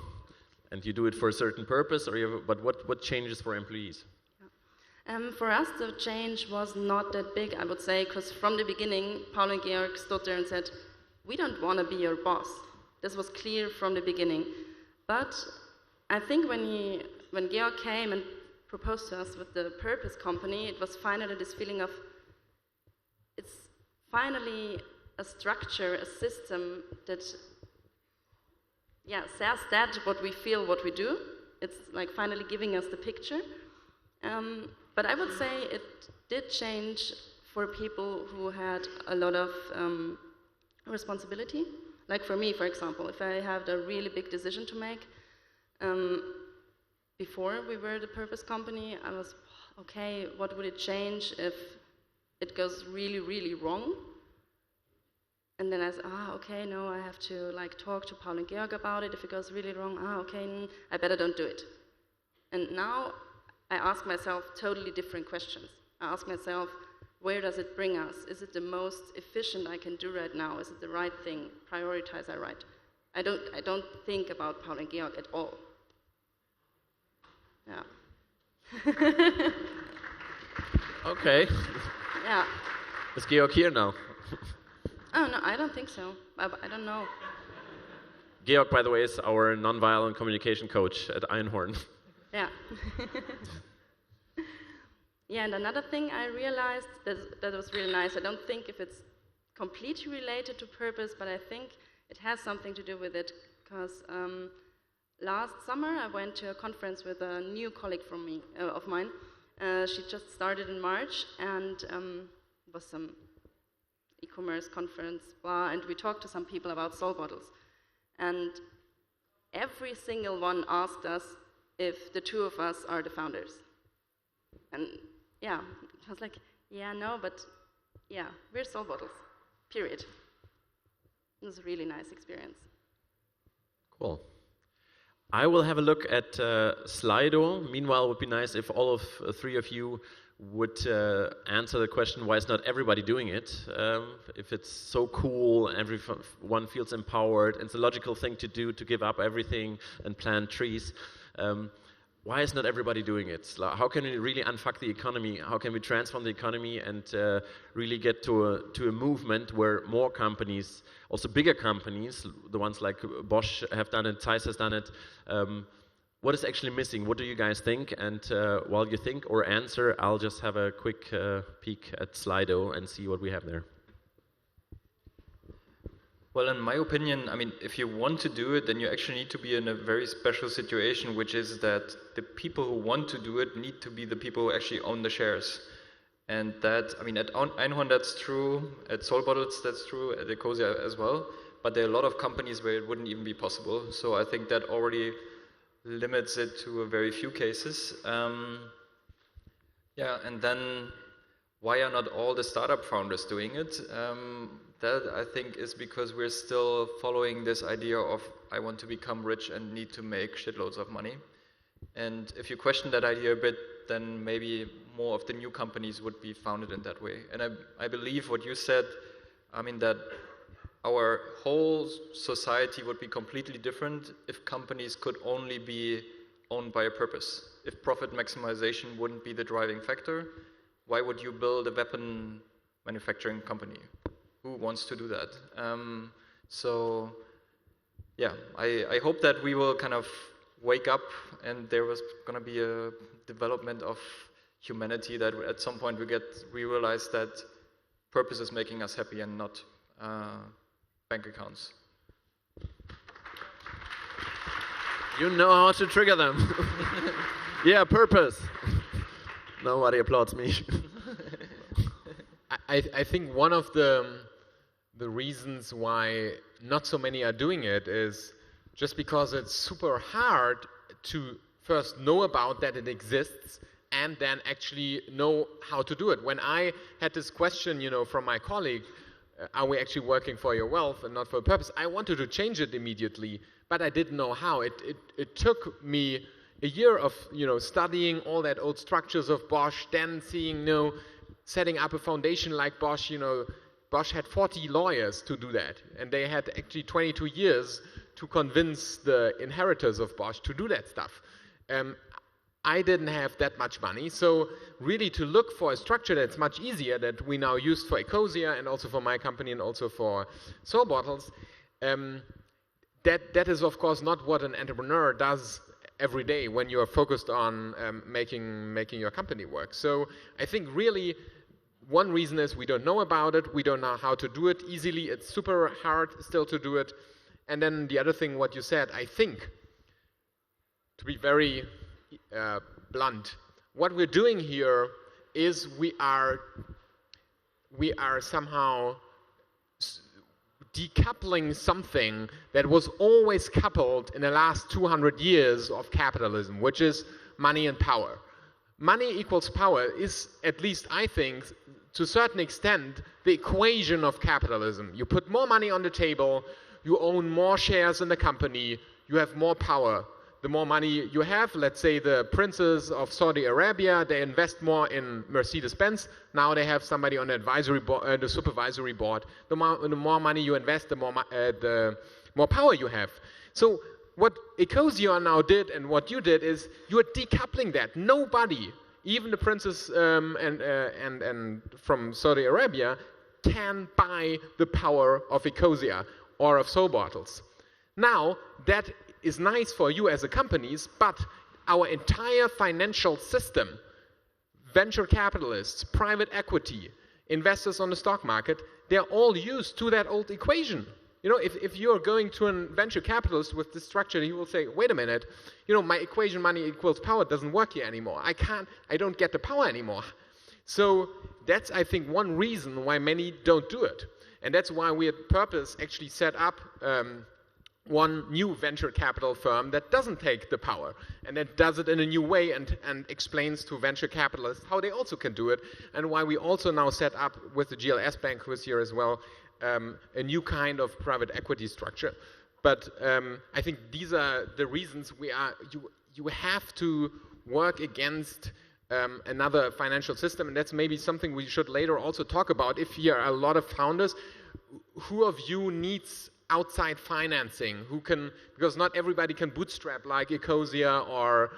and you do it for a certain purpose. But what changes for employees? For us, the change was not that big, I would say, because from the beginning, Paul and Georg stood there and said, "We don't want to be your boss." This was clear from the beginning. But I think when Georg came and proposed to us with the purpose company, it was finally this feeling of, it's finally a structure, a system that says that what we feel, what we do. It's like finally giving us the picture. But I would say it did change for people who had a lot of responsibility. Like for me, for example, if I had a really big decision to make, before we were the purpose company, I was, okay, what would it change if it goes really, really wrong? And then I said, okay, no, I have to like talk to Paul and Georg about it. If it goes really wrong, okay, I better don't do it. And now I ask myself totally different questions. I ask myself, where does it bring us? Is it the most efficient I can do right now? Is it the right thing? Prioritize I right? I don't think about Paul and Georg at all. Yeah. Okay. Yeah. Is Georg here now? Oh no, I don't think so. I don't know. Georg, by the way, is our nonviolent communication coach at Einhorn. Yeah. Yeah, and another thing I realized that was really nice. I don't think if it's completely related to purpose, but I think it has something to do with it. Because last summer I went to a conference with a new colleague of mine. She just started in March, and it was some e-commerce conference, and we talked to some people about soul bottles. And every single one asked us if the two of us are the founders. And yeah, I was like, yeah, no, but yeah, we're soul bottles, period. It was a really nice experience. Cool. I will have a look at Slido. Meanwhile, it would be nice if all of three of you would answer the question, why is not everybody doing it? If it's so cool, everyone feels empowered, and it's a logical thing to do, to give up everything and plant trees. Why is not everybody doing it? How can we really unfuck the economy? How can we transform the economy and really get to a movement where more companies, also bigger companies, the ones like Bosch have done it, Zeiss has done it, what is actually missing? What do you guys think? And while you think or answer, I'll just have a quick peek at Slido and see what we have there. Well, in my opinion, I mean, if you want to do it, then you actually need to be in a very special situation, which is that the people who want to do it need to be the people who actually own the shares. And that, I mean, at Einhorn that's true, at Soul Bottles that's true, at Ecosia as well. But there are a lot of companies where it wouldn't even be possible. So I think that already limits it to a very few cases. Yeah, and then why are not all the startup founders doing it? That I think is because we're still following this idea of I want to become rich and need to make shitloads of money. And if you question that idea a bit, then maybe more of the new companies would be founded in that way. And I believe what you said, I mean that our whole society would be completely different if companies could only be owned by a purpose. If profit maximization wouldn't be the driving factor, why would you build a weapon manufacturing company? Who wants to do that? So, yeah, I hope that we will kind of wake up and there was going to be a development of humanity that at some point we realize that purpose is making us happy and not bank accounts. You know how to trigger them. Yeah, purpose. Nobody applauds me. I think one of the reasons why not so many are doing it is just because it's super hard to first know about that it exists and then actually know how to do it. When I had this question, from my colleague, are we actually working for your wealth and not for a purpose? I wanted to change it immediately, but I didn't know how. It took me a year of studying all that old structures of Bosch, then seeing setting up a foundation like Bosch. Bosch had 40 lawyers to do that, and they had actually 22 years to convince the inheritors of Bosch to do that stuff. I didn't have that much money, so really to look for a structure that's much easier that we now use for Ecosia and also for my company and also for Soul Bottles, that is of course not what an entrepreneur does every day when you are focused on making your company work. So I think really one reason is we don't know about it, we don't know how to do it easily, it's super hard still to do it. And then the other thing, what you said, I think, to be very blunt, what we're doing here is we are somehow decoupling something that was always coupled in the last 200 years of capitalism, which is money and power. Money equals power is, at least I think, to a certain extent, the equation of capitalism. You put more money on the table, you own more shares in the company, you have more power. The more money you have, let's say the princes of Saudi Arabia, they invest more in Mercedes-Benz. Now they have somebody on the advisory board, the supervisory board. The more money you invest, the more power you have. So what Ecosia now did and what you did is you are decoupling that. Nobody, even the princes and from Saudi Arabia, can buy the power of Ecosia or of Soul Bottles. Now that is nice for you as a companies, but our entire financial system, venture capitalists, private equity, investors on the stock market, they're all used to that old equation. If you're going to a venture capitalist with this structure, he will say, wait a minute, my equation money equals power doesn't work here anymore. I don't get the power anymore. So that's, I think, one reason why many don't do it. And that's why we at Purpose actually set up one new venture capital firm that doesn't take the power and that does it in a new way and explains to venture capitalists how they also can do it, and why we also now set up with the GLS Bank, who is here as well, a new kind of private equity structure. But I think these are the reasons you have to work against another financial system, and that's maybe something we should later also talk about. If here are a lot of founders, who of you needs outside financing, because not everybody can bootstrap like Ecosia or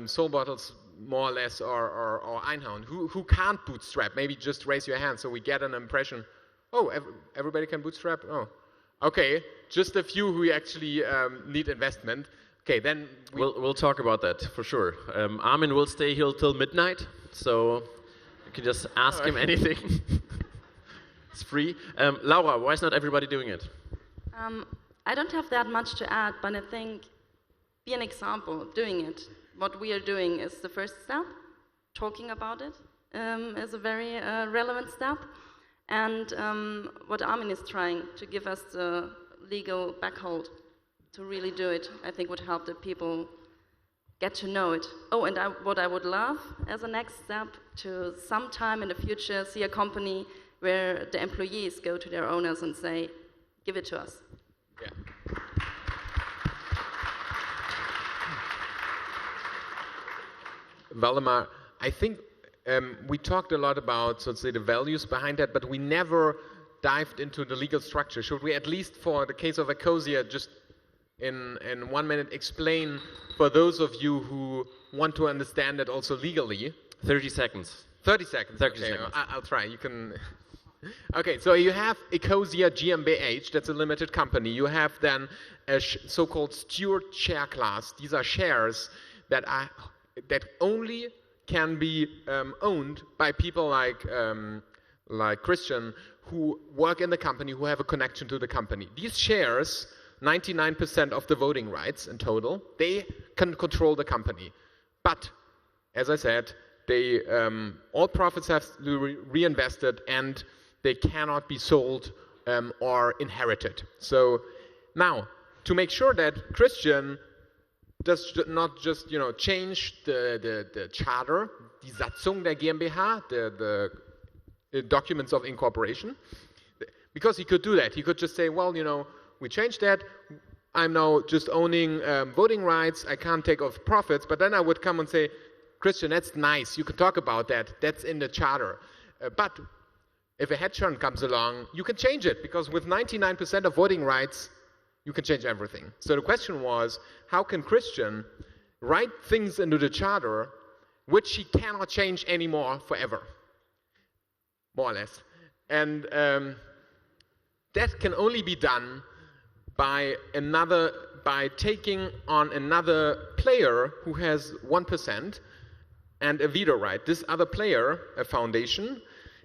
Soul Bottles more or less, or Einhorn. Who can't bootstrap? Maybe just raise your hand so we get an impression. Oh, everybody can bootstrap? Oh, okay. Just a few who actually need investment. Okay, then we'll talk about that for sure. Armin will stay here till midnight, so you can just ask him anything. It's free. Laura, why is not everybody doing it? I don't have that much to add, but I think be an example of doing it. What we are doing is the first step. Talking about it is a very relevant step. And what Armin is trying to give us the legal backhold to really do it, I think would help the people get to know it. Oh, and what I would love as a next step to sometime in the future see a company where the employees go to their owners and say, give it to us. Yeah. Waldemar, I think we talked a lot about, so to say, the values behind that, but we never dived into the legal structure. Should we at least, for the case of ecosia, just in 1 minute explain for those of you who want to understand it also legally? 30 seconds. 30 seconds. 30 okay, seconds. I'll try. You can. Okay, so you have ecosia GmbH, that's a limited company. You have then a so-called steward share class. These are shares that only can be owned by people like Christian who work in the company, who have a connection to the company. These shares, 99% of the voting rights in total, they can control the company. But, as I said, they all profits have to be reinvested and they cannot be sold or inherited. So now, to make sure that Christian does not just change the charter, die Satzung der GmbH, the documents of incorporation, because he could do that. He could just say, well, we changed that. I'm now just owning voting rights. I can't take off profits. But then I would come and say, Christian, that's nice. You can talk about that. That's in the charter. But if a hedge fund comes along, you can change it, because with 99% of voting rights, you can change everything. So the question was, how can Christian write things into the charter which he cannot change anymore forever? More or less. And that can only be done by taking on another player who has 1% and a veto right. This other player, a foundation,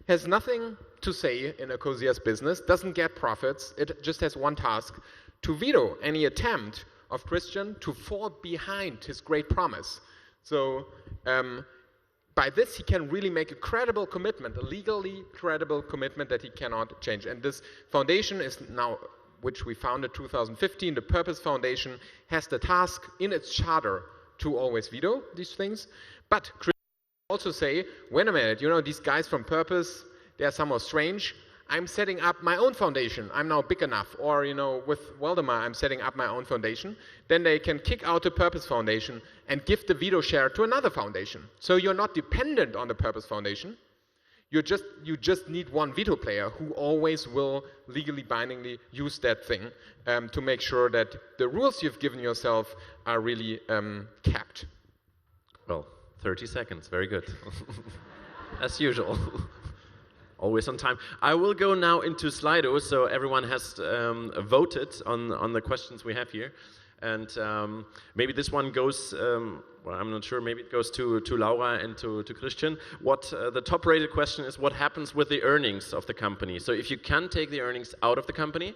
has nothing to say in ecosia's business, doesn't get profits, it just has one task: to veto any attempt of Christian to fall behind his great promise. So by this he can really make a credible commitment, a legally credible commitment that he cannot change. And this foundation is now, which we founded 2015, the Purpose Foundation, has the task in its charter to always veto these things. But Christian also say, wait a minute, these guys from Purpose, they are somewhat strange. I'm setting up my own foundation. I'm now big enough. Or, with Waldemar, I'm setting up my own foundation. Then they can kick out the Purpose Foundation and give the veto share to another foundation. So you're not dependent on the Purpose Foundation. You just need one veto player who always will legally bindingly use that thing to make sure that the rules you've given yourself are really kept. Well, 30 seconds. Very good. As usual. Always on time. I will go now into Slido, so everyone has voted on the questions we have here. And maybe this one goes, well, I'm not sure, maybe it goes to Laura and to Christian. The top-rated question is, what happens with the earnings of the company? So if you can take the earnings out of the company,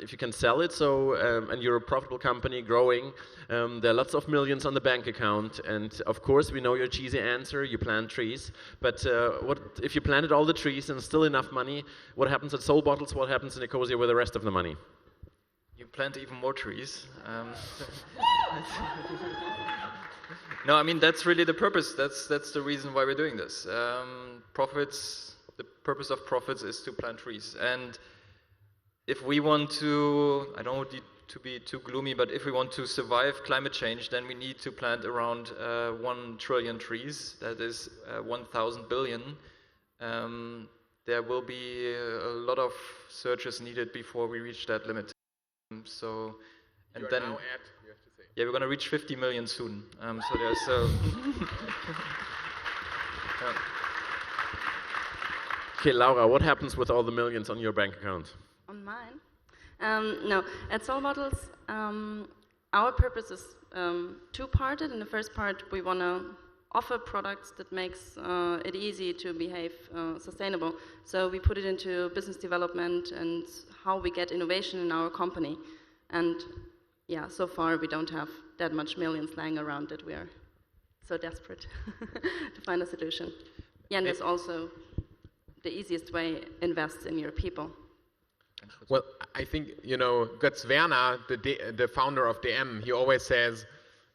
if you can sell it, and you're a profitable company growing, there are lots of millions on the bank account, and of course we know your cheesy answer, you plant trees, but what if you planted all the trees and still enough money? What happens at Soul Bottles? What happens in ecosia with the rest of the money? You plant even more trees. No, I mean, that's really the purpose. That's the reason why we're doing this. Profits, the purpose of profits is to plant trees. And if we want to, I don't want it to be too gloomy, but if we want to survive climate change, then we need to plant around 1 trillion trees. That is 1,000 billion. There will be a lot of searches needed before we reach that limit. So, and then, now at, you have to say. Yeah, we're going to reach 50 million soon. So there's Okay, Laura, what happens with all the millions on your bank account? On mine? No, at Soul Bottles, our purpose is two-parted. In the first part, we want to offer products that makes it easy to behave sustainable. So we put it into business development and how we get innovation in our company. And yeah, so far we don't have that much millions lying around that we are so desperate to find a solution. Yeah, and there's also the easiest way, invest in your people. Well, I think, you know, Götz Werner, the founder of DM, he always says,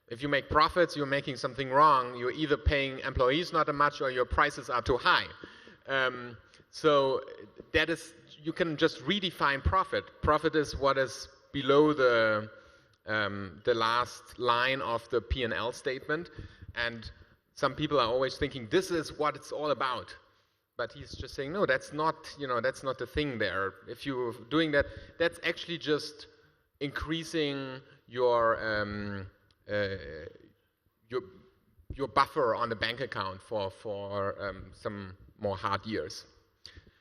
if you make profits, you're making something wrong. You're either paying employees not much or your prices are too high. So that is, you can just redefine profit. Profit is what is below the last line of the P&L statement. And some people are always thinking, this is what it's all about. But he's just saying, no, that's not, you know, that's not the thing there. If you're doing that, that's actually just increasing your buffer on the bank account for some more hard years.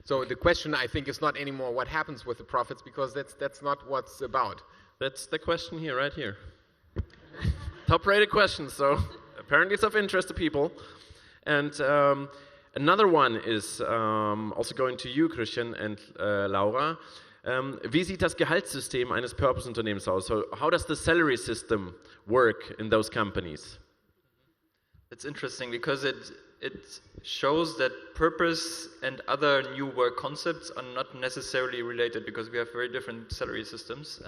So the question, I think, is not anymore what happens with the profits, because that's not what's about. That's the question here, right here. Top-rated question, so apparently it's of interest to people. And another one is also going to you, Christian and Laura. Wie sieht das Gehaltssystem eines Purpose-Unternehmens aus? So how does the salary system work in those companies? It's interesting because it shows that purpose and other new work concepts are not necessarily related, because we have very different salary systems.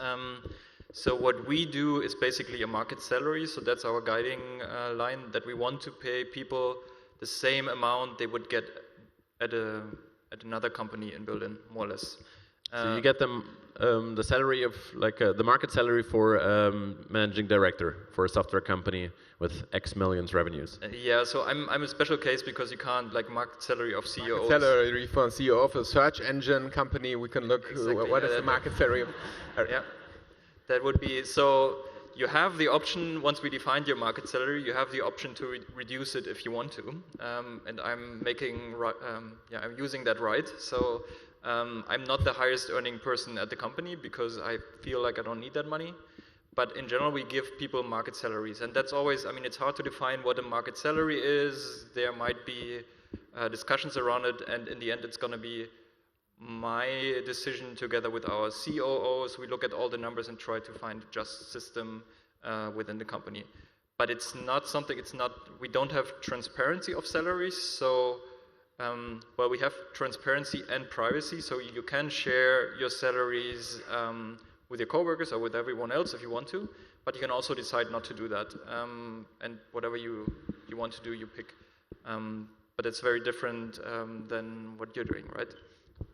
So what we do is basically a market salary. So that's our guiding line, that we want to pay people the same amount they would get at another company in Berlin, more or less. So you get them the salary of, like the market salary for managing director for a software company with X millions revenues. Yeah, so I'm a special case because you can't, like, market salary of CEOs. Market salary for a CEO of a search engine company, we can look, exactly, what is the market salary of... Yeah, that would be, so you have the option, once we defined your market salary, you have the option to reduce it if you want to. And I'm using that right. So I'm not the highest earning person at the company because I feel like I don't need that money. But in general, we give people market salaries. And that's always, I mean, it's hard to define what a market salary is. There might be discussions around it. And in the end, it's going to be my decision together with our COOs. We look at all the numbers and try to find a just system within the company. But it's not something, we don't have transparency of salaries. So, well, we have transparency and privacy. So you can share your salaries with your coworkers or with everyone else if you want to. But you can also decide not to do that. And whatever you want to do, you pick. But it's very different than what you're doing, right?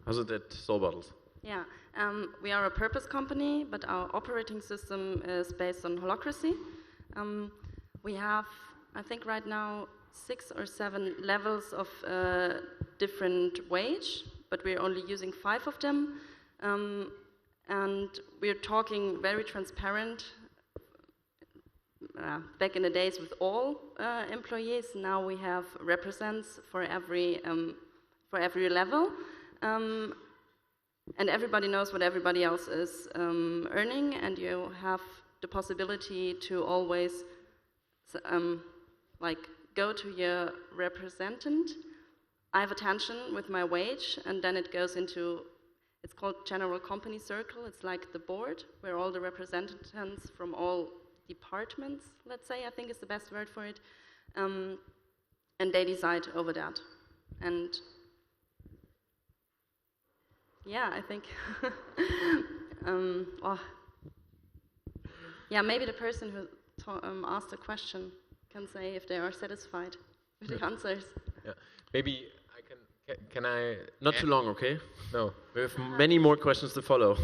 How's it at Soul Bottles? Yeah, we are a purpose company, but our operating system is based on holacracy. We have, I think right now, 6 or 7 levels of different wage, but we're only using 5 of them. And we're talking very transparent. Back in the days with all employees, now we have represents for every level. And everybody knows what everybody else is earning, and you have the possibility to always go to your representative. I have a tension with my wage, and then it goes into, it's called general company circle. It's like the board, where all the representatives from all departments, let's say, I think is the best word for it, and they decide over that. And yeah, I think, yeah, maybe the person who asked the question can say if they are satisfied with the answers. Yeah, maybe can I... Not too long, okay? No. We have many more questions to follow.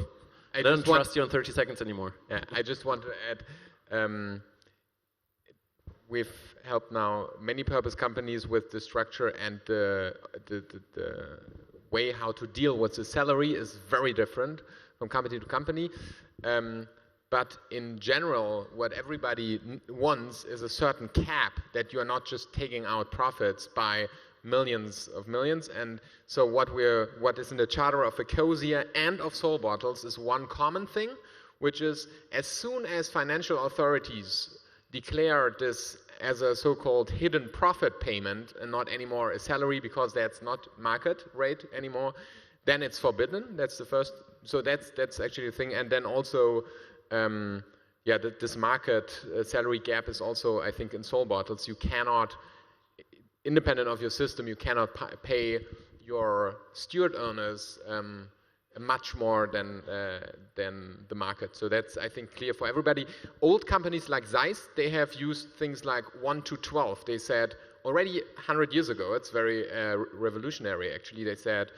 I don't trust you on 30 seconds anymore. Yeah, I just want to add, we've helped now many purpose companies with the structure, and the way how to deal with the salary is very different from company to company. But in general, what everybody wants is a certain cap that you're not just taking out profits by millions of millions. And so what is in the charter of Ecosia and of Soul Bottles is one common thing, which is as soon as financial authorities declare this as a so-called hidden profit payment and not anymore a salary because that's not market rate anymore, then it's forbidden. That's the first. So that's actually the thing. And then also, this market salary gap is also, I think, in soul bottles. You cannot, independent of your system, you cannot pay your steward owners much more than the market. So that's, I think, clear for everybody. Old companies like Zeiss, they have used things like 1 to 12. They said already 100 years ago, it's very revolutionary actually, they said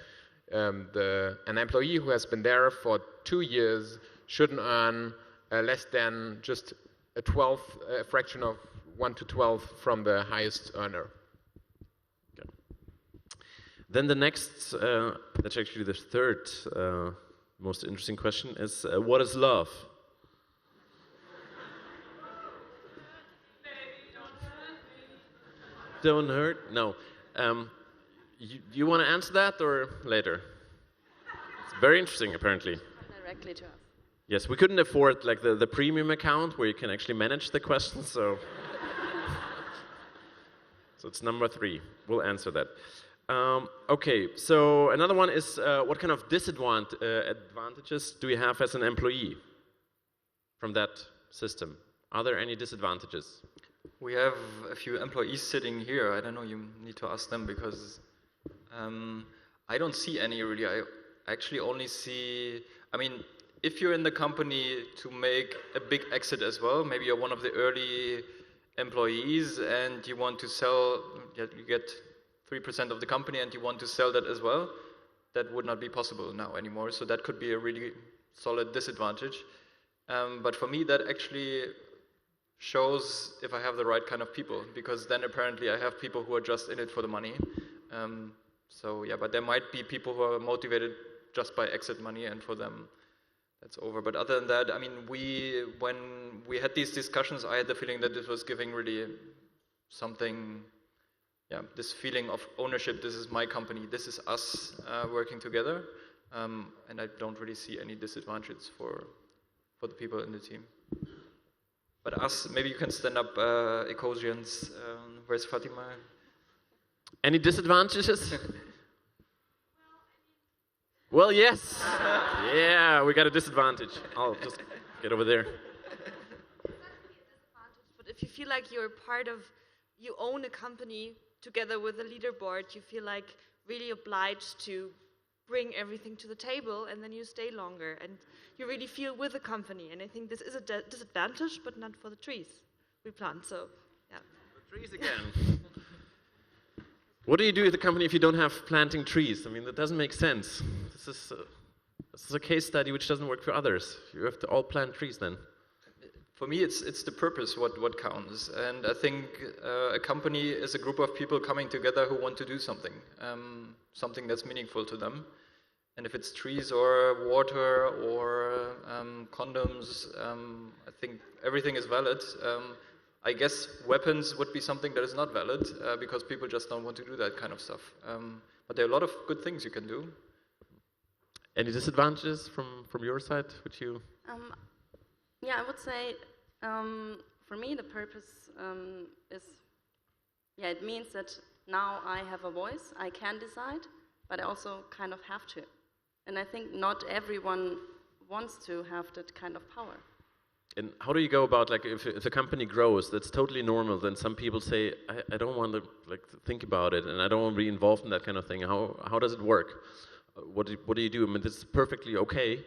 an employee who has been there for 2 years shouldn't earn less than just a fraction of 1 to 12 from the highest earner. Then the next, that's actually the third most interesting question is, what is love? Don't hurt? No. You want to answer that or later? It's very interesting, apparently. Directly to us. Yes, we couldn't afford like the premium account where you can actually manage the questions, so so it's number 3. We'll answer that. Okay, so another one is what kind of advantages do you have as an employee from that system? Are there any disadvantages? We have a few employees sitting here. I don't know, you need to ask them because I don't see any really. I actually only see, I mean, if you're in the company to make a big exit as well, maybe you're one of the early employees and you want to sell, you get 3% of the company and you want to sell that as well, that would not be possible now anymore. So that could be a really solid disadvantage. But for me, that actually shows if I have the right kind of people, because then apparently I have people who are just in it for the money. So yeah, but there might be people who are motivated just by exit money, and for them that's over. But other than that, I mean, when we had these discussions, I had the feeling that this was giving really something, this feeling of ownership. This is my company, this is us working together, and I don't really see any disadvantages for the people in the team. But us, maybe you can stand up, ecosians. Where's Fatima? Any disadvantages? Well, yes. Yeah, we got a disadvantage. I'll just get over there. But if you feel like you're part of, you own a company together with a leaderboard, you feel like really obliged to bring everything to the table, and then you stay longer and you really feel with the company. And I think this is a disadvantage, but not for the trees we plant. So, yeah. The trees again. What do you do at the company if you don't have planting trees? I mean, that doesn't make sense. This is a case study which doesn't work for others. You have to all plant trees then. For me, it's the purpose what counts. And I think a company is a group of people coming together who want to do something, something that's meaningful to them. And if it's trees or water or condoms, I think everything is valid. I guess weapons would be something that is not valid because people just don't want to do that kind of stuff. But there are a lot of good things you can do. Any disadvantages from your side, which you? Yeah, I would say for me the purpose is, it means that now I have a voice, I can decide, but I also kind of have to. And I think not everyone wants to have that kind of power. And how do you go about, like, if the company grows, that's totally normal, then some people say, I don't want to think about it, and I don't want to be involved in that kind of thing. How does it work? What do you do? I mean, this is perfectly okay,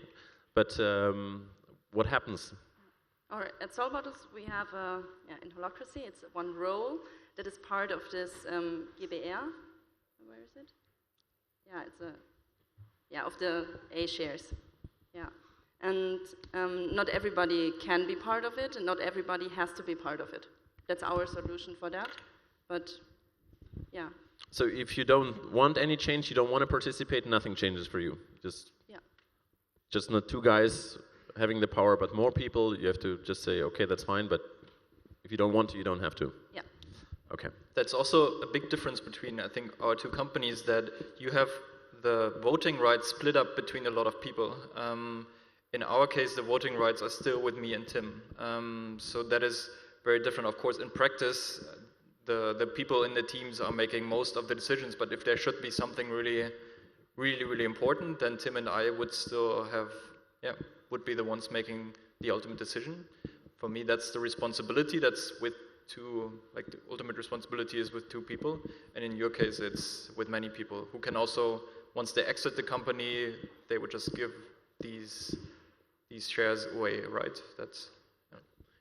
but what happens? All right, at Soul Bottles we have in holacracy, it's one role that is part of this GBR. Where is it? Yeah, it's of the A shares. Yeah. And not everybody can be part of it, and not everybody has to be part of it. That's our solution for that. But, yeah. So if you don't want any change, you don't want to participate, nothing changes for you. Just not two guys having the power, but more people. You have to just say, okay, that's fine, but if you don't want to, you don't have to. Yeah. Okay. That's also a big difference between, I think, our two companies, that you have the voting rights split up between a lot of people. In our case, the voting rights are still with me and Tim. So that is very different. Of course, in practice, the people in the teams are making most of the decisions, but if there should be something really important, then Tim and I would still have, would be the ones making the ultimate decision. For me, that's the responsibility. That's with two, like the ultimate responsibility is with two people. And in your case, it's with many people who can also, once they exit the company, they would just give these shares away, right? That's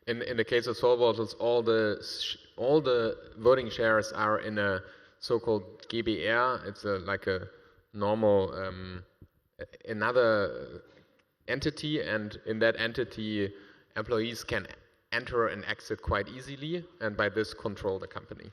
in the case of Soul Bottles, all the voting shares are in a so-called GBR. It's like a normal another entity, and in that entity, employees can enter and exit quite easily, and by this control the company.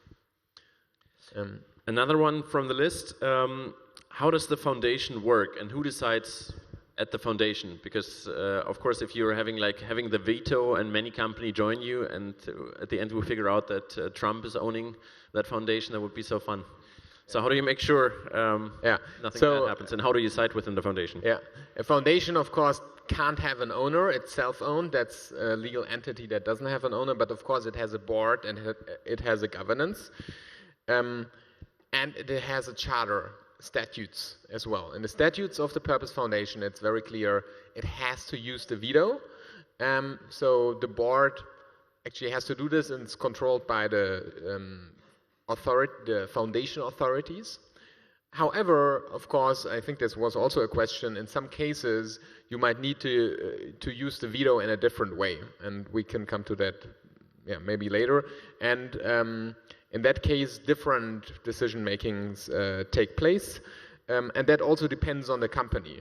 Another one from the list. How does the foundation work, and who decides at the foundation? Because of course, if you're having the veto and many companies join you, and at the end we figure out that Trump is owning that foundation, that would be so fun. So how do you make sure nothing bad happens, and how do you decide within the foundation? Yeah, a foundation, of course, can't have an owner. It's self-owned. That's a legal entity that doesn't have an owner, but of course it has a board and it has a governance, and it has a charter, statutes as well. In the statutes of the Purpose Foundation, it's very clear it has to use the veto. So the board actually has to do this, and it's controlled by the foundation authorities. However, of course, I think this was also a question. In some cases, you might need to use the veto in a different way, and we can come to that, maybe later. And in that case, different decision makings take place, and that also depends on the company.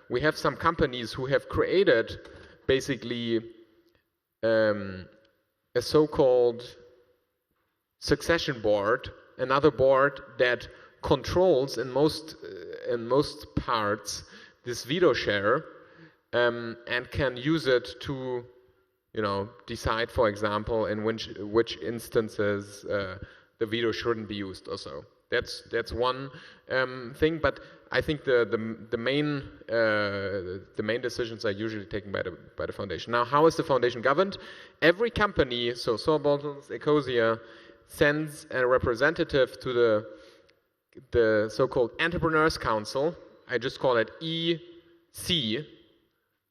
We have some companies who have created basically a so-called succession board, another board that controls in most parts this veto share, and can use it to decide, for example, in which instances the veto shouldn't be used or so. That's one thing, but I think the main decisions are usually taken by the foundation. Now, how is the foundation governed? Every company, so Soul Bottles, Ecosia, sends a representative to the so-called Entrepreneurs Council. I just call it EC.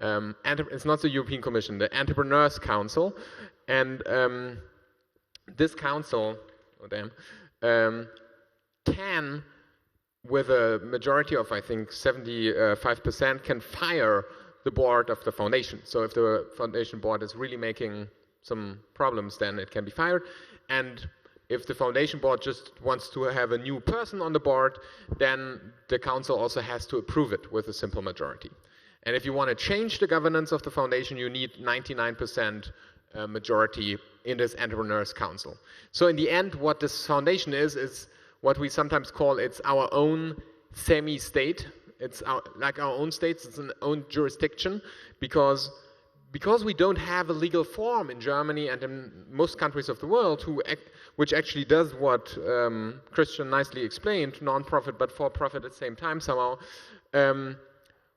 It's not the European Commission, the Entrepreneurs Council. And this council, can, with a majority of, I think, 75%, can fire the board of the foundation. So if the foundation board is really making some problems, then it can be fired. And if the foundation board just wants to have a new person on the board, then the council also has to approve it with a simple majority. And if you want to change the governance of the foundation, you need 99% majority in this Entrepreneurs Council. So in the end, what this foundation is what we sometimes call it's our own semi-state. It's like our own states, it's an own jurisdiction, because we don't have a legal form in Germany and in most countries of the world which actually does what Christian nicely explained, non-profit but for-profit at the same time somehow.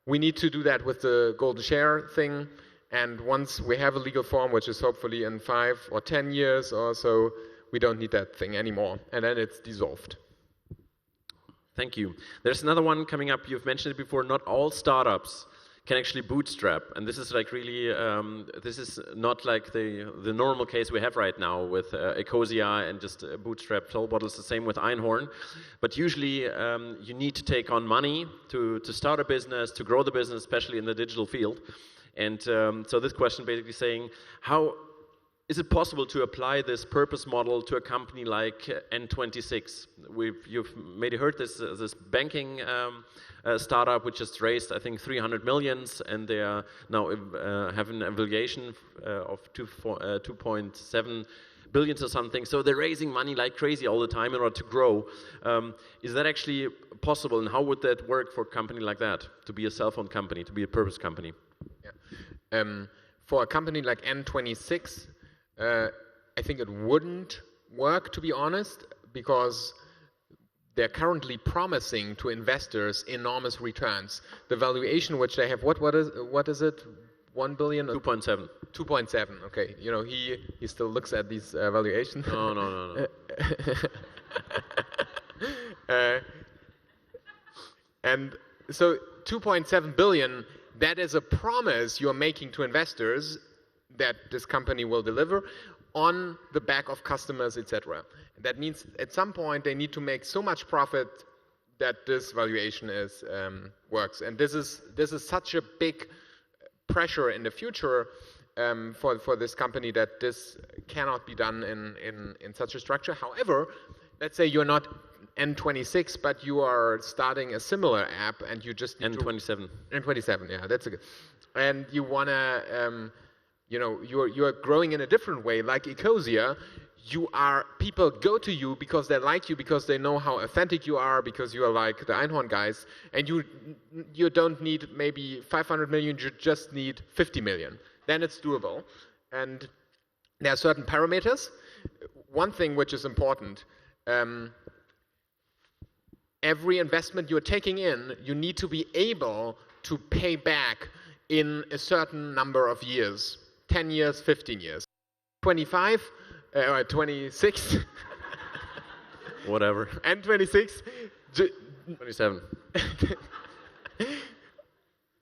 We need to do that with the golden share thing, and once we have a legal form, which is hopefully in 5 or 10 years or so, we don't need that thing anymore, and then it's dissolved. Thank you. There's another one coming up. You've mentioned it before. Not all startups can actually bootstrap, and this is like really, this is not like the normal case we have right now with Ecosia and just bootstrap Soul Bottles. The same with Einhorn, but usually you need to take on money to start a business, to grow the business, especially in the digital field. And so this question basically saying, how is it possible to apply this purpose model to a company like N26? You've maybe heard this banking startup which just raised, I think, 300 million, and they are now having an valuation of 2.7 billion or something. So they're raising money like crazy all the time in order to grow. Is that actually possible, and how would that work for a company like that, to be a self-owned company, to be a purpose company? Yeah. For a company like N26, I think it wouldn't work, to be honest, because they're currently promising to investors enormous returns. The valuation which they have, what is it? 1 billion? 2.7. 2.7. Okay, you know, he still looks at these valuations. No. And so 2.7 billion, that is a promise you're making to investors that this company will deliver on the back of customers, etc. That means at some point they need to make so much profit that this valuation is works. And this is such a big pressure in the future for this company that this cannot be done in such a structure. However, let's say you're not N26, but you are starting a similar app and you just need N27. N27, yeah, that's a good. And you wanna, you know, you're growing in a different way, like ecosia. People go to you because they like you, because they know how authentic you are, because you are like the Einhorn guys, and you don't need maybe 500 million, you just need 50 million. Then it's doable. And there are certain parameters. One thing which is important, every investment you're taking in, you need to be able to pay back in a certain number of years, 10 years, 15 years. 25, or 26. Whatever. And 26. 27.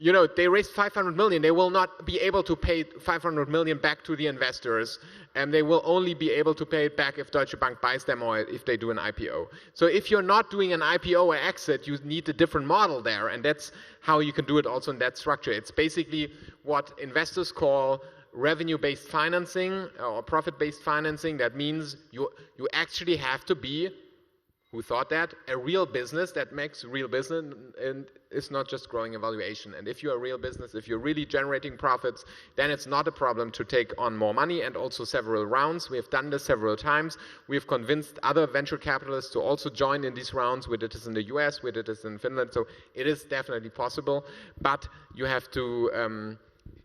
You know, they raised 500 million. They will not be able to pay 500 million back to the investors, and they will only be able to pay it back if Deutsche Bank buys them or if they do an IPO. So if you're not doing an IPO or exit, you need a different model there, and that's how you can do it also in that structure. It's basically what investors call revenue-based financing or profit-based financing. That means you actually have to be, who thought that, a real business that makes real business and is not just growing a valuation. And if you're a real business, if you're really generating profits, then it's not a problem to take on more money, and also several rounds. We have done this several times. We have convinced other venture capitalists to also join in these rounds. We did this in the US, we did this in Finland, so it is definitely possible, but you have to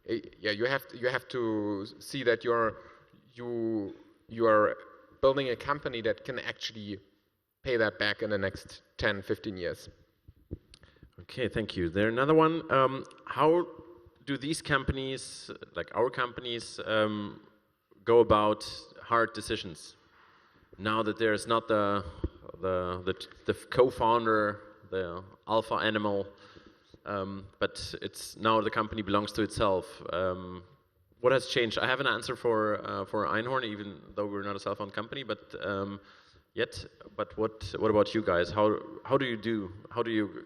you have to see that you are building a company that can actually pay that back in the next 10, 15 years. Okay, thank you. There another one. How do these companies, like our companies, go about hard decisions? Now that there's not the co-founder, the alpha animal, but it's now the company belongs to itself. What has changed? I have an answer for Einhorn, even though we're not a self-owned company, but yet. But what about you guys? How do you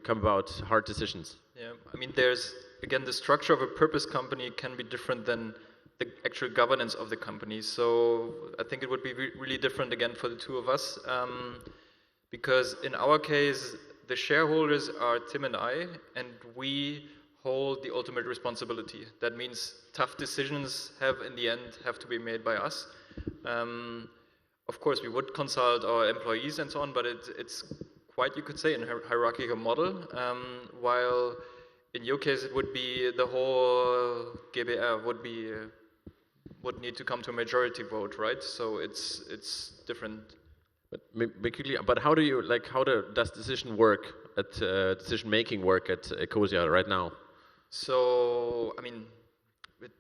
come about hard decisions? Yeah, I mean, there's again the structure of a purpose company can be different than the actual governance of the company. So I think it would be really different again for the two of us, because in our case, the shareholders are Tim and I, and we hold the ultimate responsibility. That means tough decisions in the end have to be made by us. Of course, we would consult our employees and so on, but it's quite, you could say, a hierarchical model. While in your case, it would be the whole GBR would need to come to a majority vote, right? So it's different. But how does decision making work at ecosia right now? So I mean,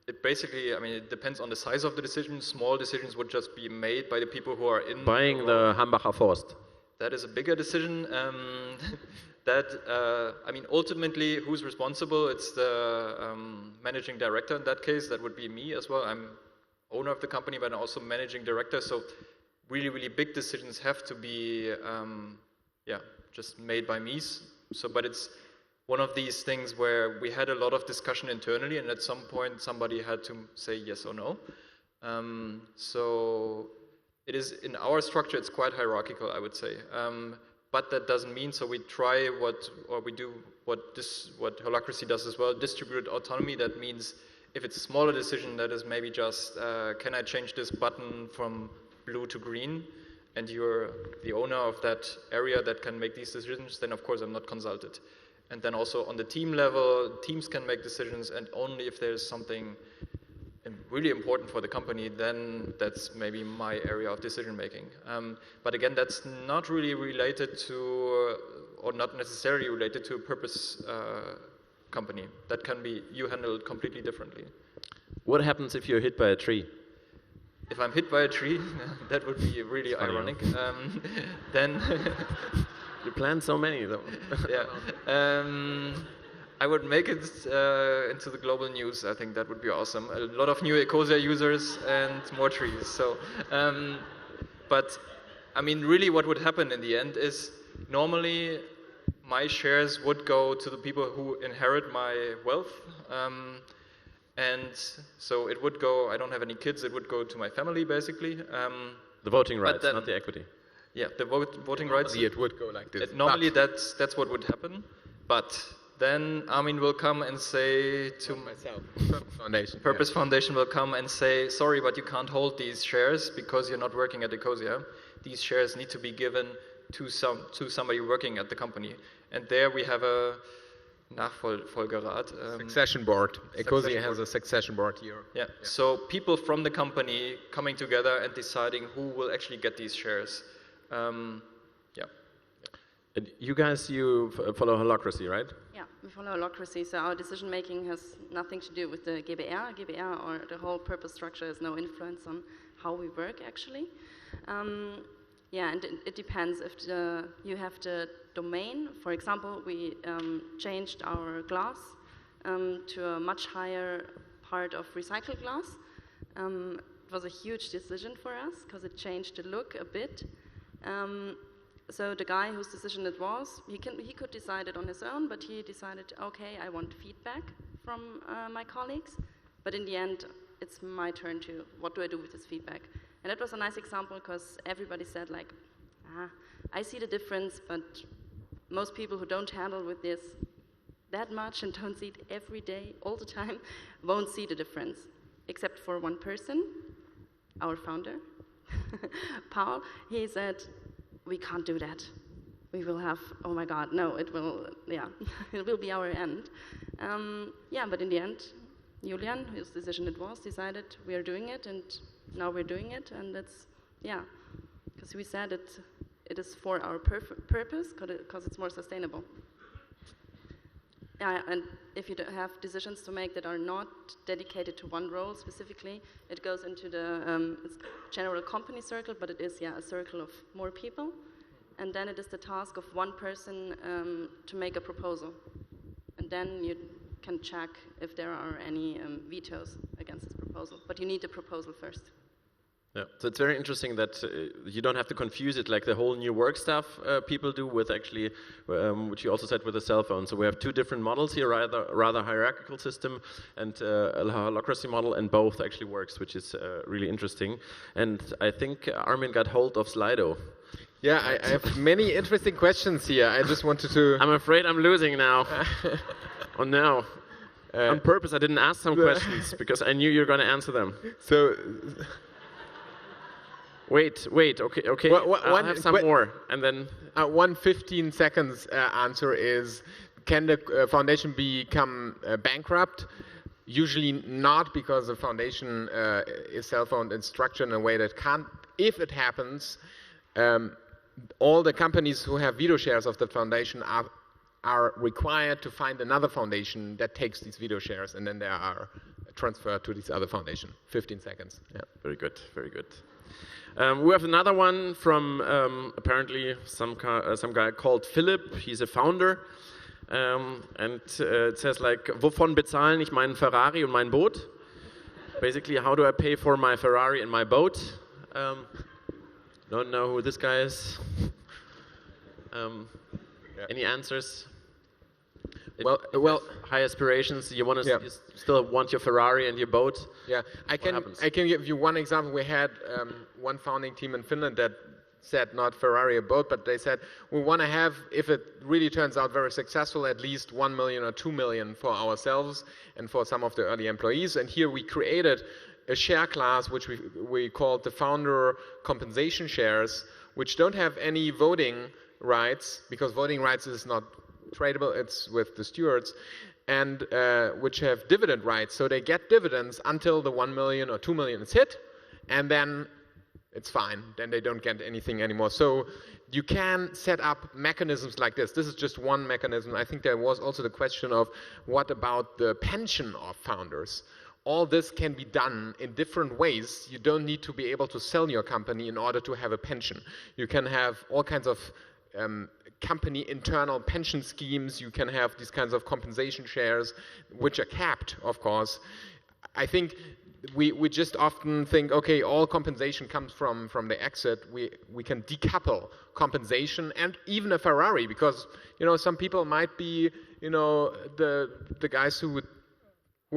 it basically, I mean, it depends on the size of the decision. Small decisions would just be made by the people who are in buying the Hambacher Forst. That is a bigger decision. I mean, ultimately, who's responsible? It's the managing director in that case. That would be me as well. I'm owner of the company, but I'm also managing director. So really, really big decisions have to be, just made by me. So, but it's one of these things where we had a lot of discussion internally, and at some point somebody had to say yes or no. So it is in our structure, it's quite hierarchical, I would say. But that doesn't mean, so we try what Holacracy does as well, distributed autonomy. That means if it's a smaller decision, that is maybe just, can I change this button from blue to green? And you're the owner of that area that can make these decisions, then of course I'm not consulted. And then also on the team level, teams can make decisions, and only if there's something really important for the company, then that's maybe my area of decision making. But again, that's not really related to, or not necessarily related to a purpose company. That can be you handled completely differently. What happens if you're hit by a tree? If I'm hit by a tree, that would be really ironic. Then you plan so many though. Yeah. I would make it into the global news. I think that would be awesome. A lot of new ecosia users and more trees. So, but I mean, really, what would happen in the end is normally my shares would go to the people who inherit my wealth. And so it would go, I don't have any kids, it would go to my family basically. The voting rights, then, not the equity. Yeah, the voting rights. It would go like this. Normally that's what would happen. But then Armin will come and say to myself, Purpose Foundation will come and say, sorry, but you can't hold these shares because you're not working at Ecosia. These shares need to be given to somebody working at the company. And there we have a Nachfolgerat. Succession board. Ecosia has a succession board here. Yeah. So people from the company coming together and deciding who will actually get these shares. Yeah. And you guys, you follow holacracy, right? Yeah, we follow holacracy. So our decision making has nothing to do with the GBR. GBR or the whole purpose structure has no influence on how we work actually. Yeah, and it depends if you have the domain. For example, we changed our glass to a much higher part of recycled glass. It was a huge decision for us because it changed the look a bit. So the guy whose decision it was, he could decide it on his own, but he decided, okay, I want feedback from my colleagues. But in the end, it's my turn to, what do I do with this feedback? And that was a nice example because everybody said like, I see the difference, but most people who don't handle with this that much and don't see it every day, all the time, won't see the difference. Except for one person, our founder, Paul. He said, we can't do that. We will have, oh my God, no, it will, yeah, it will be our end. Yeah, but in the end, Julian, whose decision it was, decided we are doing it, and now we're doing it, and it's, yeah, because we said it is for our purpose, because it's more sustainable. Yeah, and if you have decisions to make that are not dedicated to one role specifically, it goes into the it's general company circle, but it is, yeah, a circle of more people, and then it is the task of one person to make a proposal, and then you can check if there are any vetoes against this proposal, but you need the proposal first. Yeah, so it's very interesting that you don't have to confuse it like the whole new work stuff people do with actually, which you also said with the cell phone. So we have two different models here, rather hierarchical system and a holacracy model, and both actually works, which is really interesting. And I think Armin got hold of Slido. Yeah, I have many interesting questions here. I just wanted to... I'm afraid I'm losing now. Oh no. On purpose I didn't ask some questions because I knew you were going to answer them. So... Wait, okay. I'll have some more, and then... one 15 seconds answer is, can the foundation become bankrupt? Usually not, because the foundation is self-owned and structured in a way that can't. If it happens, all the companies who have veto shares of the foundation are required to find another foundation that takes these veto shares, and then they are transferred to this other foundation. 15 seconds. Yeah. Very good, very good. We have another one from apparently some guy called Philip. He's a founder, and it says like, wovon bezahlen ich meinen Ferrari und mein Boot? Basically, how do I pay for my Ferrari and my boat? Don't know who this guy is. Any answers? Well, high aspirations. You want to, you still want your Ferrari and your boat. Yeah, I can give you one example. We had one founding team in Finland that said not Ferrari a boat, but they said we want to have, if it really turns out very successful, at least 1 million or 2 million for ourselves and for some of the early employees. And here we created a share class which we called the founder compensation shares, which don't have any voting rights, because voting rights is not tradable, it's with the stewards. and which have dividend rights. So they get dividends until the 1 million or 2 million is hit, and then it's fine. Then they don't get anything anymore. So you can set up mechanisms like this. This is just one mechanism. I think there was also the question of what about the pension of founders? All this can be done in different ways. You don't need to be able to sell your company in order to have a pension. You can have all kinds of company internal pension schemes. You can have these kinds of compensation shares, which are capped, of course. I think we just often think, okay, all compensation comes from the exit. We can decouple compensation and even a Ferrari, because some people might be the guys who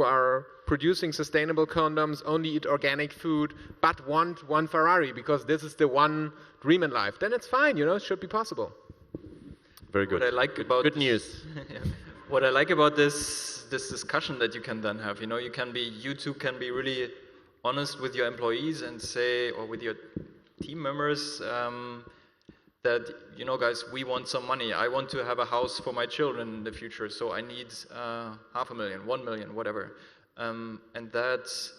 are producing sustainable condoms, only eat organic food, but want one Ferrari because this is the one dream in life. Then it's fine, it should be possible. Very good. What I like about good news. What I like about this discussion that you can then have, you two can be really honest with your employees and say, or with your team members, that, guys, we want some money. I want to have a house for my children in the future, so I need 500,000, 1 million, whatever. And that's,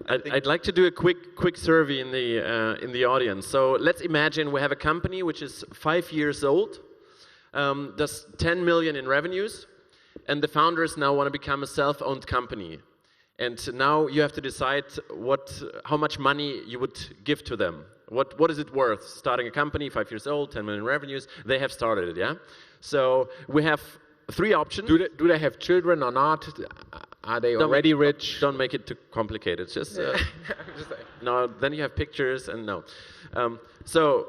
I'd like to do a quick survey in the audience. So let's imagine we have a company which is 5 years old, does 10 million in revenues, and the founders now want to become a self-owned company. And now you have to decide how much money you would give to them. What is it worth? Starting a company, 5 years old, 10 million revenues. They have started it, yeah? So we have 3 options. Do they have children or not? Are they already rich? Don't make it too complicated. Just no. Then you have pictures and no. So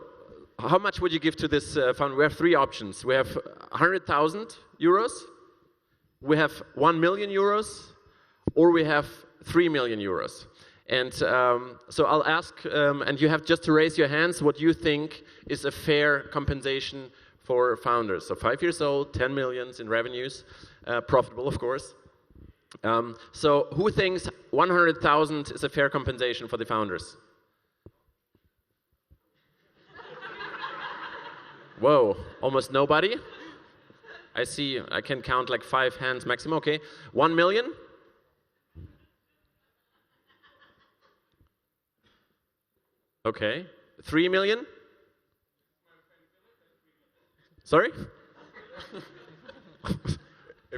how much would you give to this fund? We have 3 options. We have 100,000 euros. We have 1 million euros. Or we have 3 million euros. And so I'll ask, and you have just to raise your hands what you think is a fair compensation for founders. So 5 years old, 10 millions in revenues, profitable, of course. So who thinks 100,000 is a fair compensation for the founders? Whoa, almost nobody. I can count like 5 hands maximum. Okay, 1 million. Okay, 3 million? Sorry?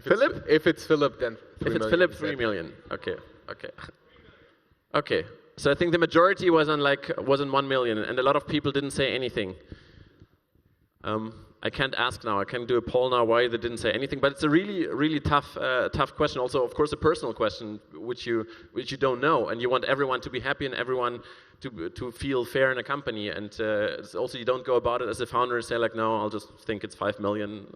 Philip? If it's Philip, then 3 million. If it's Philip, 3 million. Okay. So I think the majority was on 1 million, and a lot of people didn't say anything. I can't ask now. I can't do a poll now why they didn't say anything. But it's a really, really tough question. Also, of course, a personal question which you don't know, and you want everyone to be happy and everyone to feel fair in a company. And it's also you don't go about it as a founder and say no, I'll just think it's 5 million.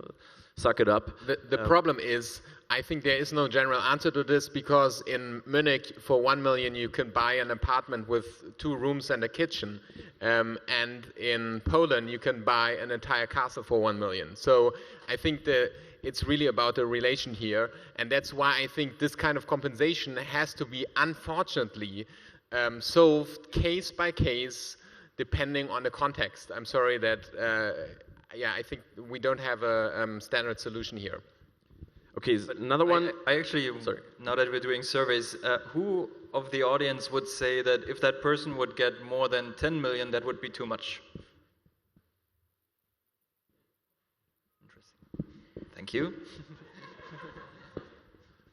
Suck it up. The problem is, I think there is no general answer to this, because in Munich, for 1 million, you can buy an apartment with 2 rooms and a kitchen. And in Poland, you can buy an entire castle for 1 million. So I think it's really about the relation here. And that's why I think this kind of compensation has to be, unfortunately, solved case by case, depending on the context. I'm sorry that... I think we don't have a standard solution here. Okay, another one. I actually, now that we're doing surveys, who of the audience would say that if that person would get more than 10 million, that would be too much? Interesting. Thank you.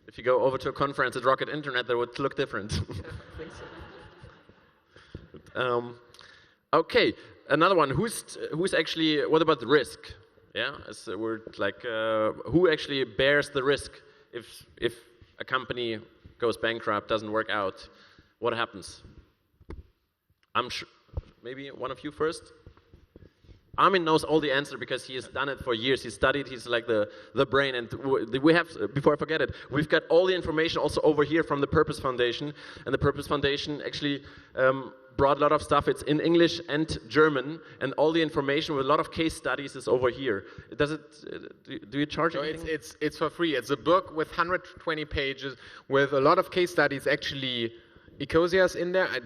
If you go over to a conference at Rocket Internet, that would look different. I think so. Okay. Another one, who's actually, what about the risk? Yeah, as a word who actually bears the risk if a company goes bankrupt, doesn't work out, what happens? I'm sure, maybe one of you first? Armin knows all the answer because he has done it for years. He studied, he's like the brain, and we have, before I forget it, we've got all the information also over here from the Purpose Foundation, and the Purpose Foundation actually brought a lot of stuff. It's in English and German, and all the information with a lot of case studies is over here. Do you charge anything? It's for free. It's a book with 120 pages with a lot of case studies. Actually, Ecosia's in there. I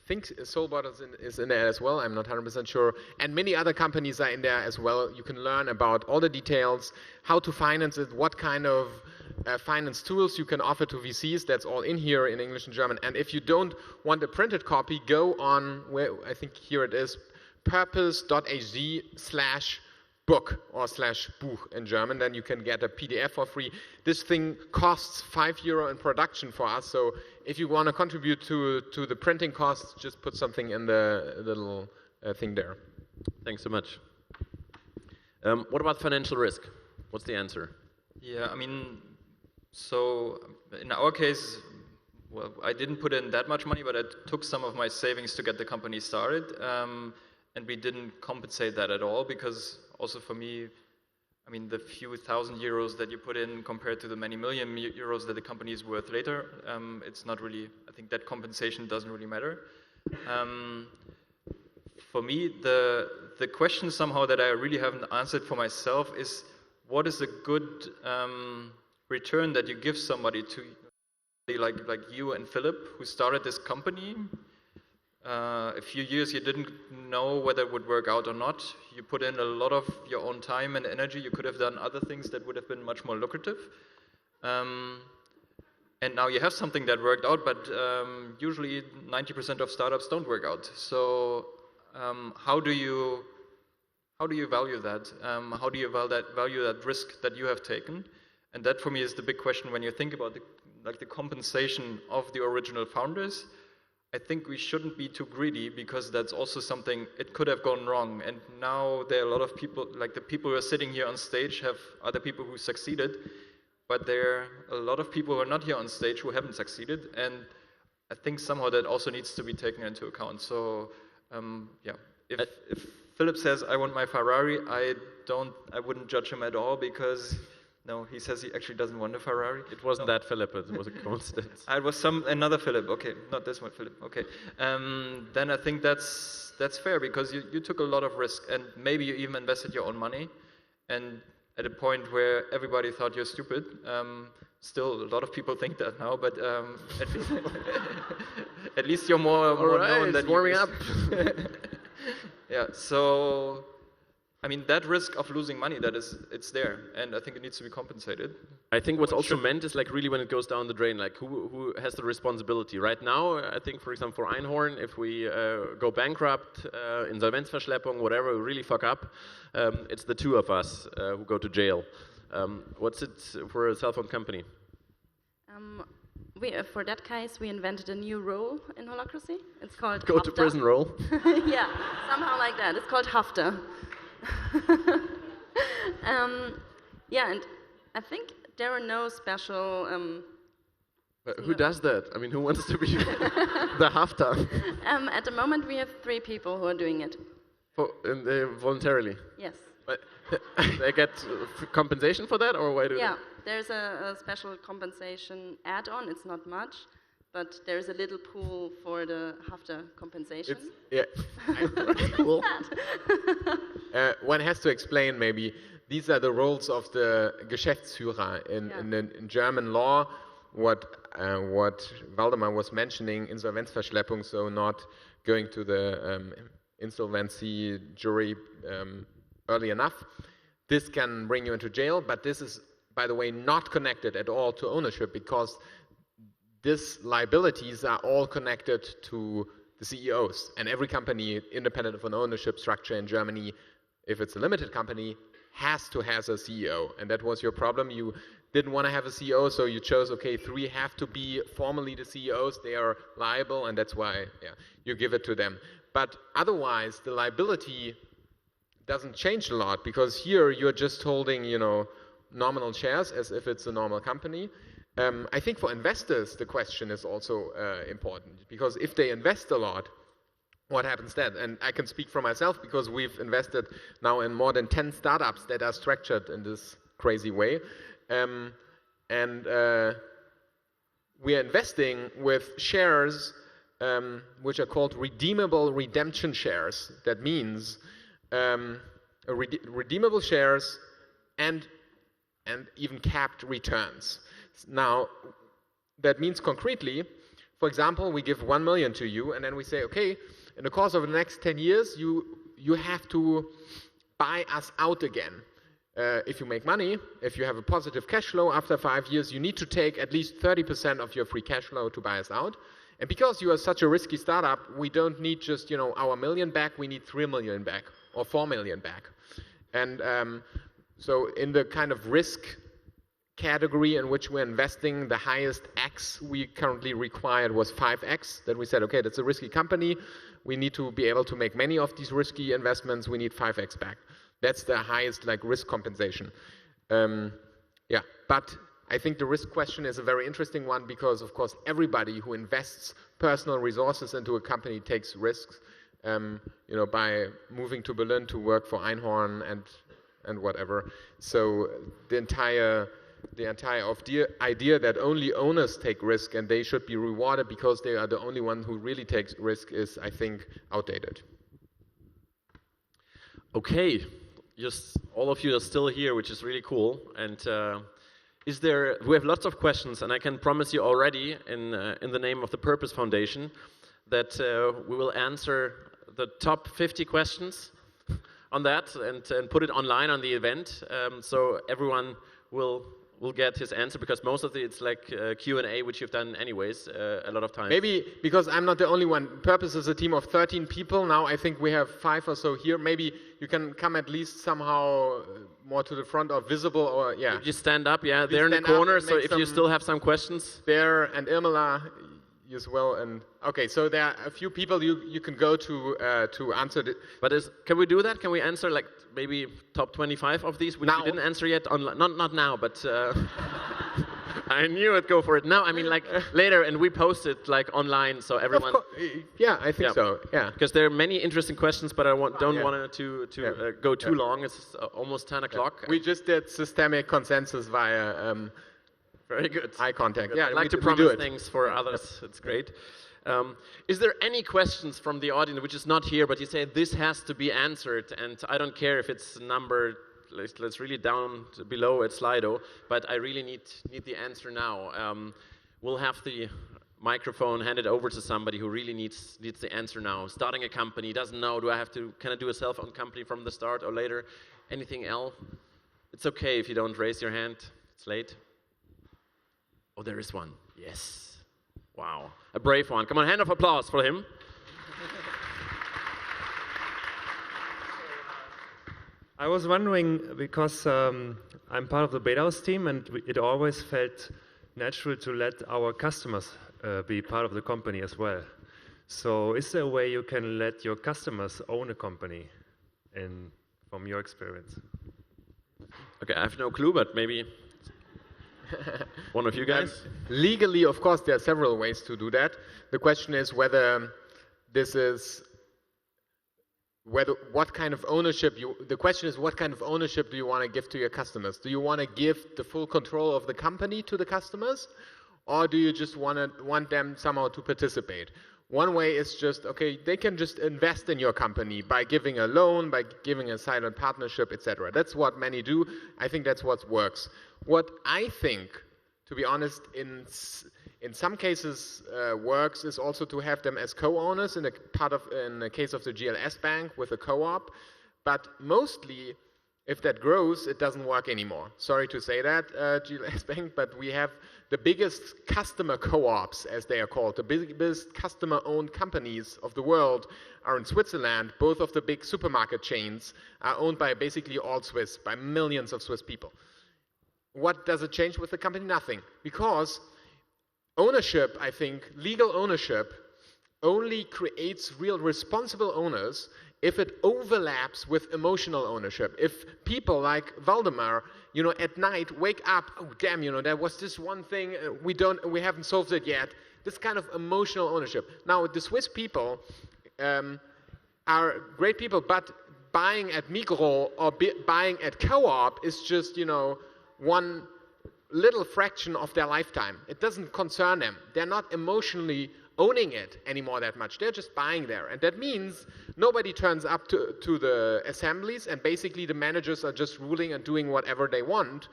think Soulbot is in there as well. I'm not 100% sure. And many other companies are in there as well. You can learn about all the details, how to finance it, what kind of finance tools you can offer to VCs. That's all in here in English and German. And if you don't want a printed copy, go on where I think here it is, purpose.hg/book or /Buch in German. Then you can get a PDF for free. This thing costs €5 in production for us. So if you want to contribute to the printing costs, just put something in the little thing there. Thanks so much. What about financial risk? What's the answer? Yeah, I mean, so in our case, well, I didn't put in that much money, but I took some of my savings to get the company started. And we didn't compensate that at all, because also for me, I mean, the few thousand euros that you put in compared to the many million euros that the company is worth later, it's not really, I think that compensation doesn't really matter. For me, the question somehow that I really haven't answered for myself is, what is a good return that you give somebody to, like you and Philip, who started this company? A few years you didn't know whether it would work out or not. You put in a lot of your own time and energy. You could have done other things that would have been much more lucrative. And now you have something that worked out, but usually 90% of startups don't work out. So how do you value that? How do you value that risk that you have taken? And that for me is the big question when you think about the compensation of the original founders. I think we shouldn't be too greedy, because that's also something, it could have gone wrong. And now there are a lot of people, like the people who are sitting here on stage have other people who succeeded, but there are a lot of people who are not here on stage who haven't succeeded. And I think somehow that also needs to be taken into account. So yeah, if Philip says, I want my Ferrari, I wouldn't judge him at all, because no, he says he actually doesn't want a Ferrari. It wasn't that Philip, it was a coincidence. It was another Philip, okay, not this one Philip, okay. Then I think that's fair, because you took a lot of risk, and maybe you even invested your own money, and at a point where everybody thought you're stupid. Still, a lot of people think that now, but at least you're more known than warming up. Yeah, so I mean, that risk of losing money, it's there, and I think it needs to be compensated. I think what's also meant is like really when it goes down the drain, like who has the responsibility? Right now, I think, for example, for Einhorn, if we go bankrupt, Insolvenzverschleppung, whatever, we really fuck up, it's the two of us who go to jail. What's it for a cell phone company? For that case, we invented a new role in holacracy. It's called Go to prison role. Yeah, somehow like that. It's called Hafter. Yeah, and I think there are no special... who does that? I mean, who wants to be the Hafter? At the moment, we have 3 people who are doing it. Voluntarily? Yes. But they get compensation for that, or why do they? Yeah, there's a special compensation add-on. It's not much, but there's a little pool for the Hafter compensation. Cool. One has to explain maybe, these are the roles of the Geschäftsführer in German law. What Waldemar was mentioning, Insolvenzverschleppung, so not going to the insolvency jury early enough. This can bring you into jail, but this is, by the way, not connected at all to ownership, because these liabilities are all connected to the CEOs. And every company, independent of an ownership structure in Germany, if it's a limited company, has to have a CEO. And that was your problem. You didn't want to have a CEO, so you chose, okay, 3 have to be formally the CEOs. They are liable, and that's why you give it to them. But otherwise, the liability doesn't change a lot, because here you're just holding, nominal shares as if it's a normal company. I think for investors, the question is also important, because if they invest a lot, what happens then? And I can speak for myself, because we've invested now in more than 10 startups that are structured in this crazy way. And we are investing with shares which are called redeemable redemption shares. That means redeemable shares and even capped returns. Now, that means concretely, for example, we give 1 million to you, and then we say, okay, in the course of the next 10 years, you have to buy us out again. if you make money, if you have a positive cash flow after 5 years, you need to take at least 30% of your free cash flow to buy us out. And because you are such a risky startup, we don't need just, you know, our $1 million back, we need 3 million back or 4 million back. And so in the kind of risk category in which we're investing, the highest X we currently required was 5X. Then we said, okay, that's a risky company. We need to be able to make many of these risky investments. We need 5X back. That's the highest like risk compensation. Yeah, but I think the risk question is a very interesting one because, of course, everybody who invests personal resources into a company takes risks. You know, by moving to Berlin to work for Einhorn and whatever. So the entire idea that only owners take risk and they should be rewarded because they are the only one who really takes risk is, I think, outdated. Okay, just all of you are still here, which is really cool. And we have lots of questions, and I can promise you already, in the name of the Purpose Foundation, that we will answer the top 50 questions on that and put it online on the event, so everyone will get his answer, because most of it's like Q&A, which you've done anyways a lot of times. Maybe because I'm not the only one. Purpose is a team of 13 people. Now I think we have 5 or so here. Maybe you can come at least somehow more to the front or visible, or yeah. You stand up, yeah, there in the corner, so if you still have some questions. There, and Irmela as well. And okay, so there are a few people you can go to answer it. But can we do that? Can we answer like maybe top 25 of these, which we didn't answer yet? Not now, but I knew I'd go for it. Now, I mean, like later, and we post it like online, so everyone. Yeah, I think so. Yeah, because there are many interesting questions, but I don't want to go too long. It's almost 10 o'clock. We just did systemic consensus via. Very good. Eye contact. Yeah, I like to promise things for others. It's great. Is there any questions from the audience which is not here, but you say this has to be answered, and I don't care if it's numbered, let's really down below at Slido, but I really need the answer now. We'll have the microphone handed over to somebody who really needs the answer now. Starting a company, doesn't know, can I do a self-owned company from the start or later? Anything else? It's okay if you don't raise your hand. It's late. Oh, there is one. Yes. Wow. A brave one. Come on, hand of applause for him. I was wondering, because I'm part of the Betaus team, and it always felt natural to let our customers be part of the company as well. So is there a way you can let your customers own a company from your experience? Okay, I have no clue, but maybe one of you guys? Legally, of course, there are several ways to do that. The question is whether what kind of ownership the question is what kind of ownership do you want to give to your customers? Do you want to give the full control of the company to the customers, or do you just want them somehow to participate? One way is just, okay, they can just invest in your company by giving a loan, by giving a silent partnership, etc. That's what many do. I think that's what works. What I think, to be honest, in some cases works is also to have them as co-owners in the case of the GLS Bank with a co-op. But mostly, if that grows, it doesn't work anymore. Sorry to say that, GLS Bank, but we have the biggest customer co-ops, as they are called. The biggest customer-owned companies of the world are in Switzerland. Both of the big supermarket chains are owned by basically all Swiss, by millions of Swiss people. What does it change with the company? Nothing. Because ownership, I think, legal ownership, only creates real responsible owners if it overlaps with emotional ownership. If people like Waldemar, at night wake up, oh damn, there was this one thing we haven't solved it yet. This kind of emotional ownership. Now the Swiss people are great people, but buying at Migros or buying at Co-op is just one little fraction of their lifetime. It doesn't concern them. They're not emotionally owning it anymore that much. They're just buying there. And that means nobody turns up to the assemblies, and basically the managers are just ruling and doing whatever they want.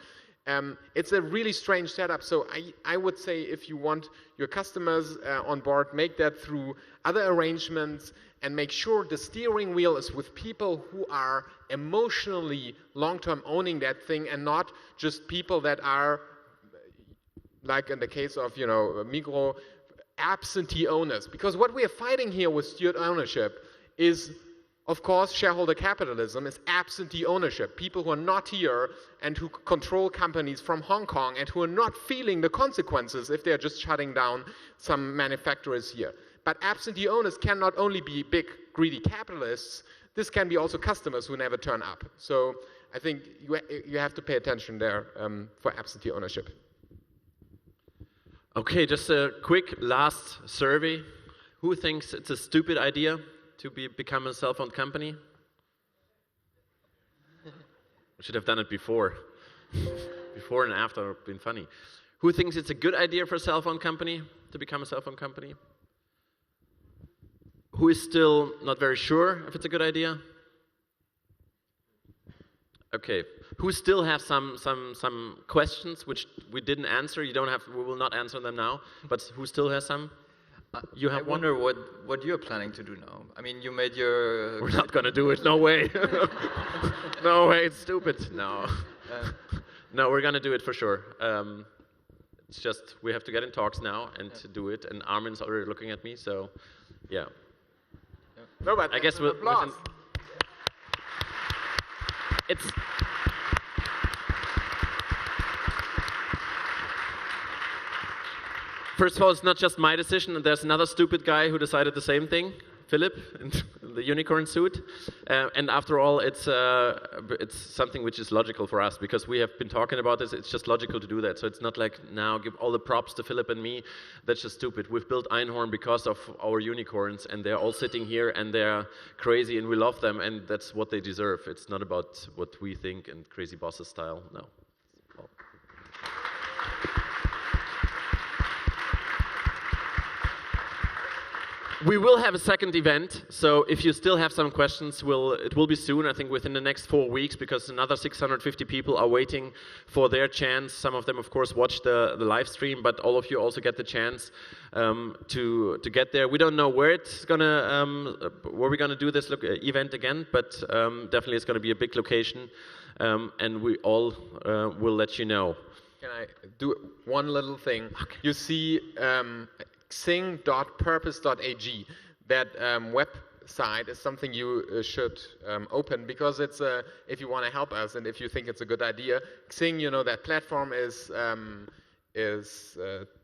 It's a really strange setup. So I would say if you want your customers on board, make that through other arrangements and make sure the steering wheel is with people who are emotionally long-term owning that thing and not just people that are, like in the case of, Migros, absentee owners. Because what we are fighting here with steward ownership is, of course, shareholder capitalism is absentee ownership. People who are not here and who control companies from Hong Kong and who are not feeling the consequences if they're just shutting down some manufacturers here. But absentee owners can not only be big, greedy capitalists, this can be also customers who never turn up. So I think you have to pay attention there for absentee ownership. Okay, just a quick last survey. Who thinks it's a stupid idea to become a self-owned company? We should have done it before. Before and after would have been funny. Who thinks it's a good idea for a self-owned company to become a self-owned company? Who is still not very sure if it's a good idea? Okay. Who still have some questions which we didn't answer? You don't have. We will not answer them now. But who still has some? You have I wonder what you're planning to do now. I mean, you made your. We're not gonna do it. No way. No way. It's stupid. No. No, we're gonna do it for sure. It's just we have to get in talks now and to do it. And Armin's already looking at me. So, yeah. No, but I guess we'll. It's. First of all, it's not just my decision. There's another stupid guy who decided the same thing, Philip, in the unicorn suit. And after all, it's something which is logical for us because we have been talking about this. It's just logical to do that. So it's not like now give all the props to Philip and me. That's just stupid. We've built Einhorn because of our unicorns, and they're all sitting here and they're crazy, and we love them, and that's what they deserve. It's not about what we think and crazy bosses style. No. We will have a second event, so if you still have some questions, it will be soon, I think within the next 4 weeks, because another 650 people are waiting for their chance. Some of them, of course, watch the live stream, but all of you also get the chance to get there. We don't know where we're gonna do this event again, but definitely it's gonna be a big location, and we all will let you know. Can I do one little thing? Okay. You see. Xing.purpose.ag. That website is something you should open because it's if you want to help us and if you think it's a good idea. Xing, that platform is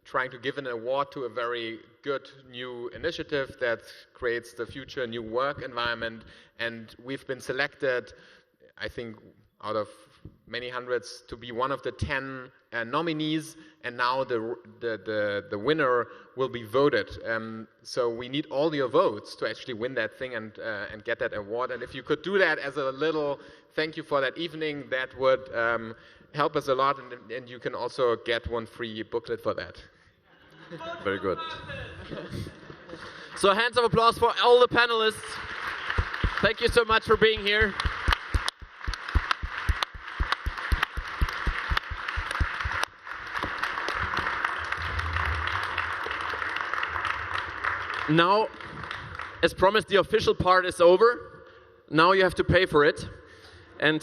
trying to give an award to a very good new initiative that creates the future new work environment, and we've been selected, I think, out of many hundreds to be one of the 10 nominees, and now the winner will be voted. So we need all your votes to actually win that thing and get that award. And if you could do that as a little thank you for that evening, that would help us a lot, and you can also get one free booklet for that. Very good. So hands of applause for all the panelists. Thank you so much for being here. Now, as promised, the official part is over. Now you have to pay for it. And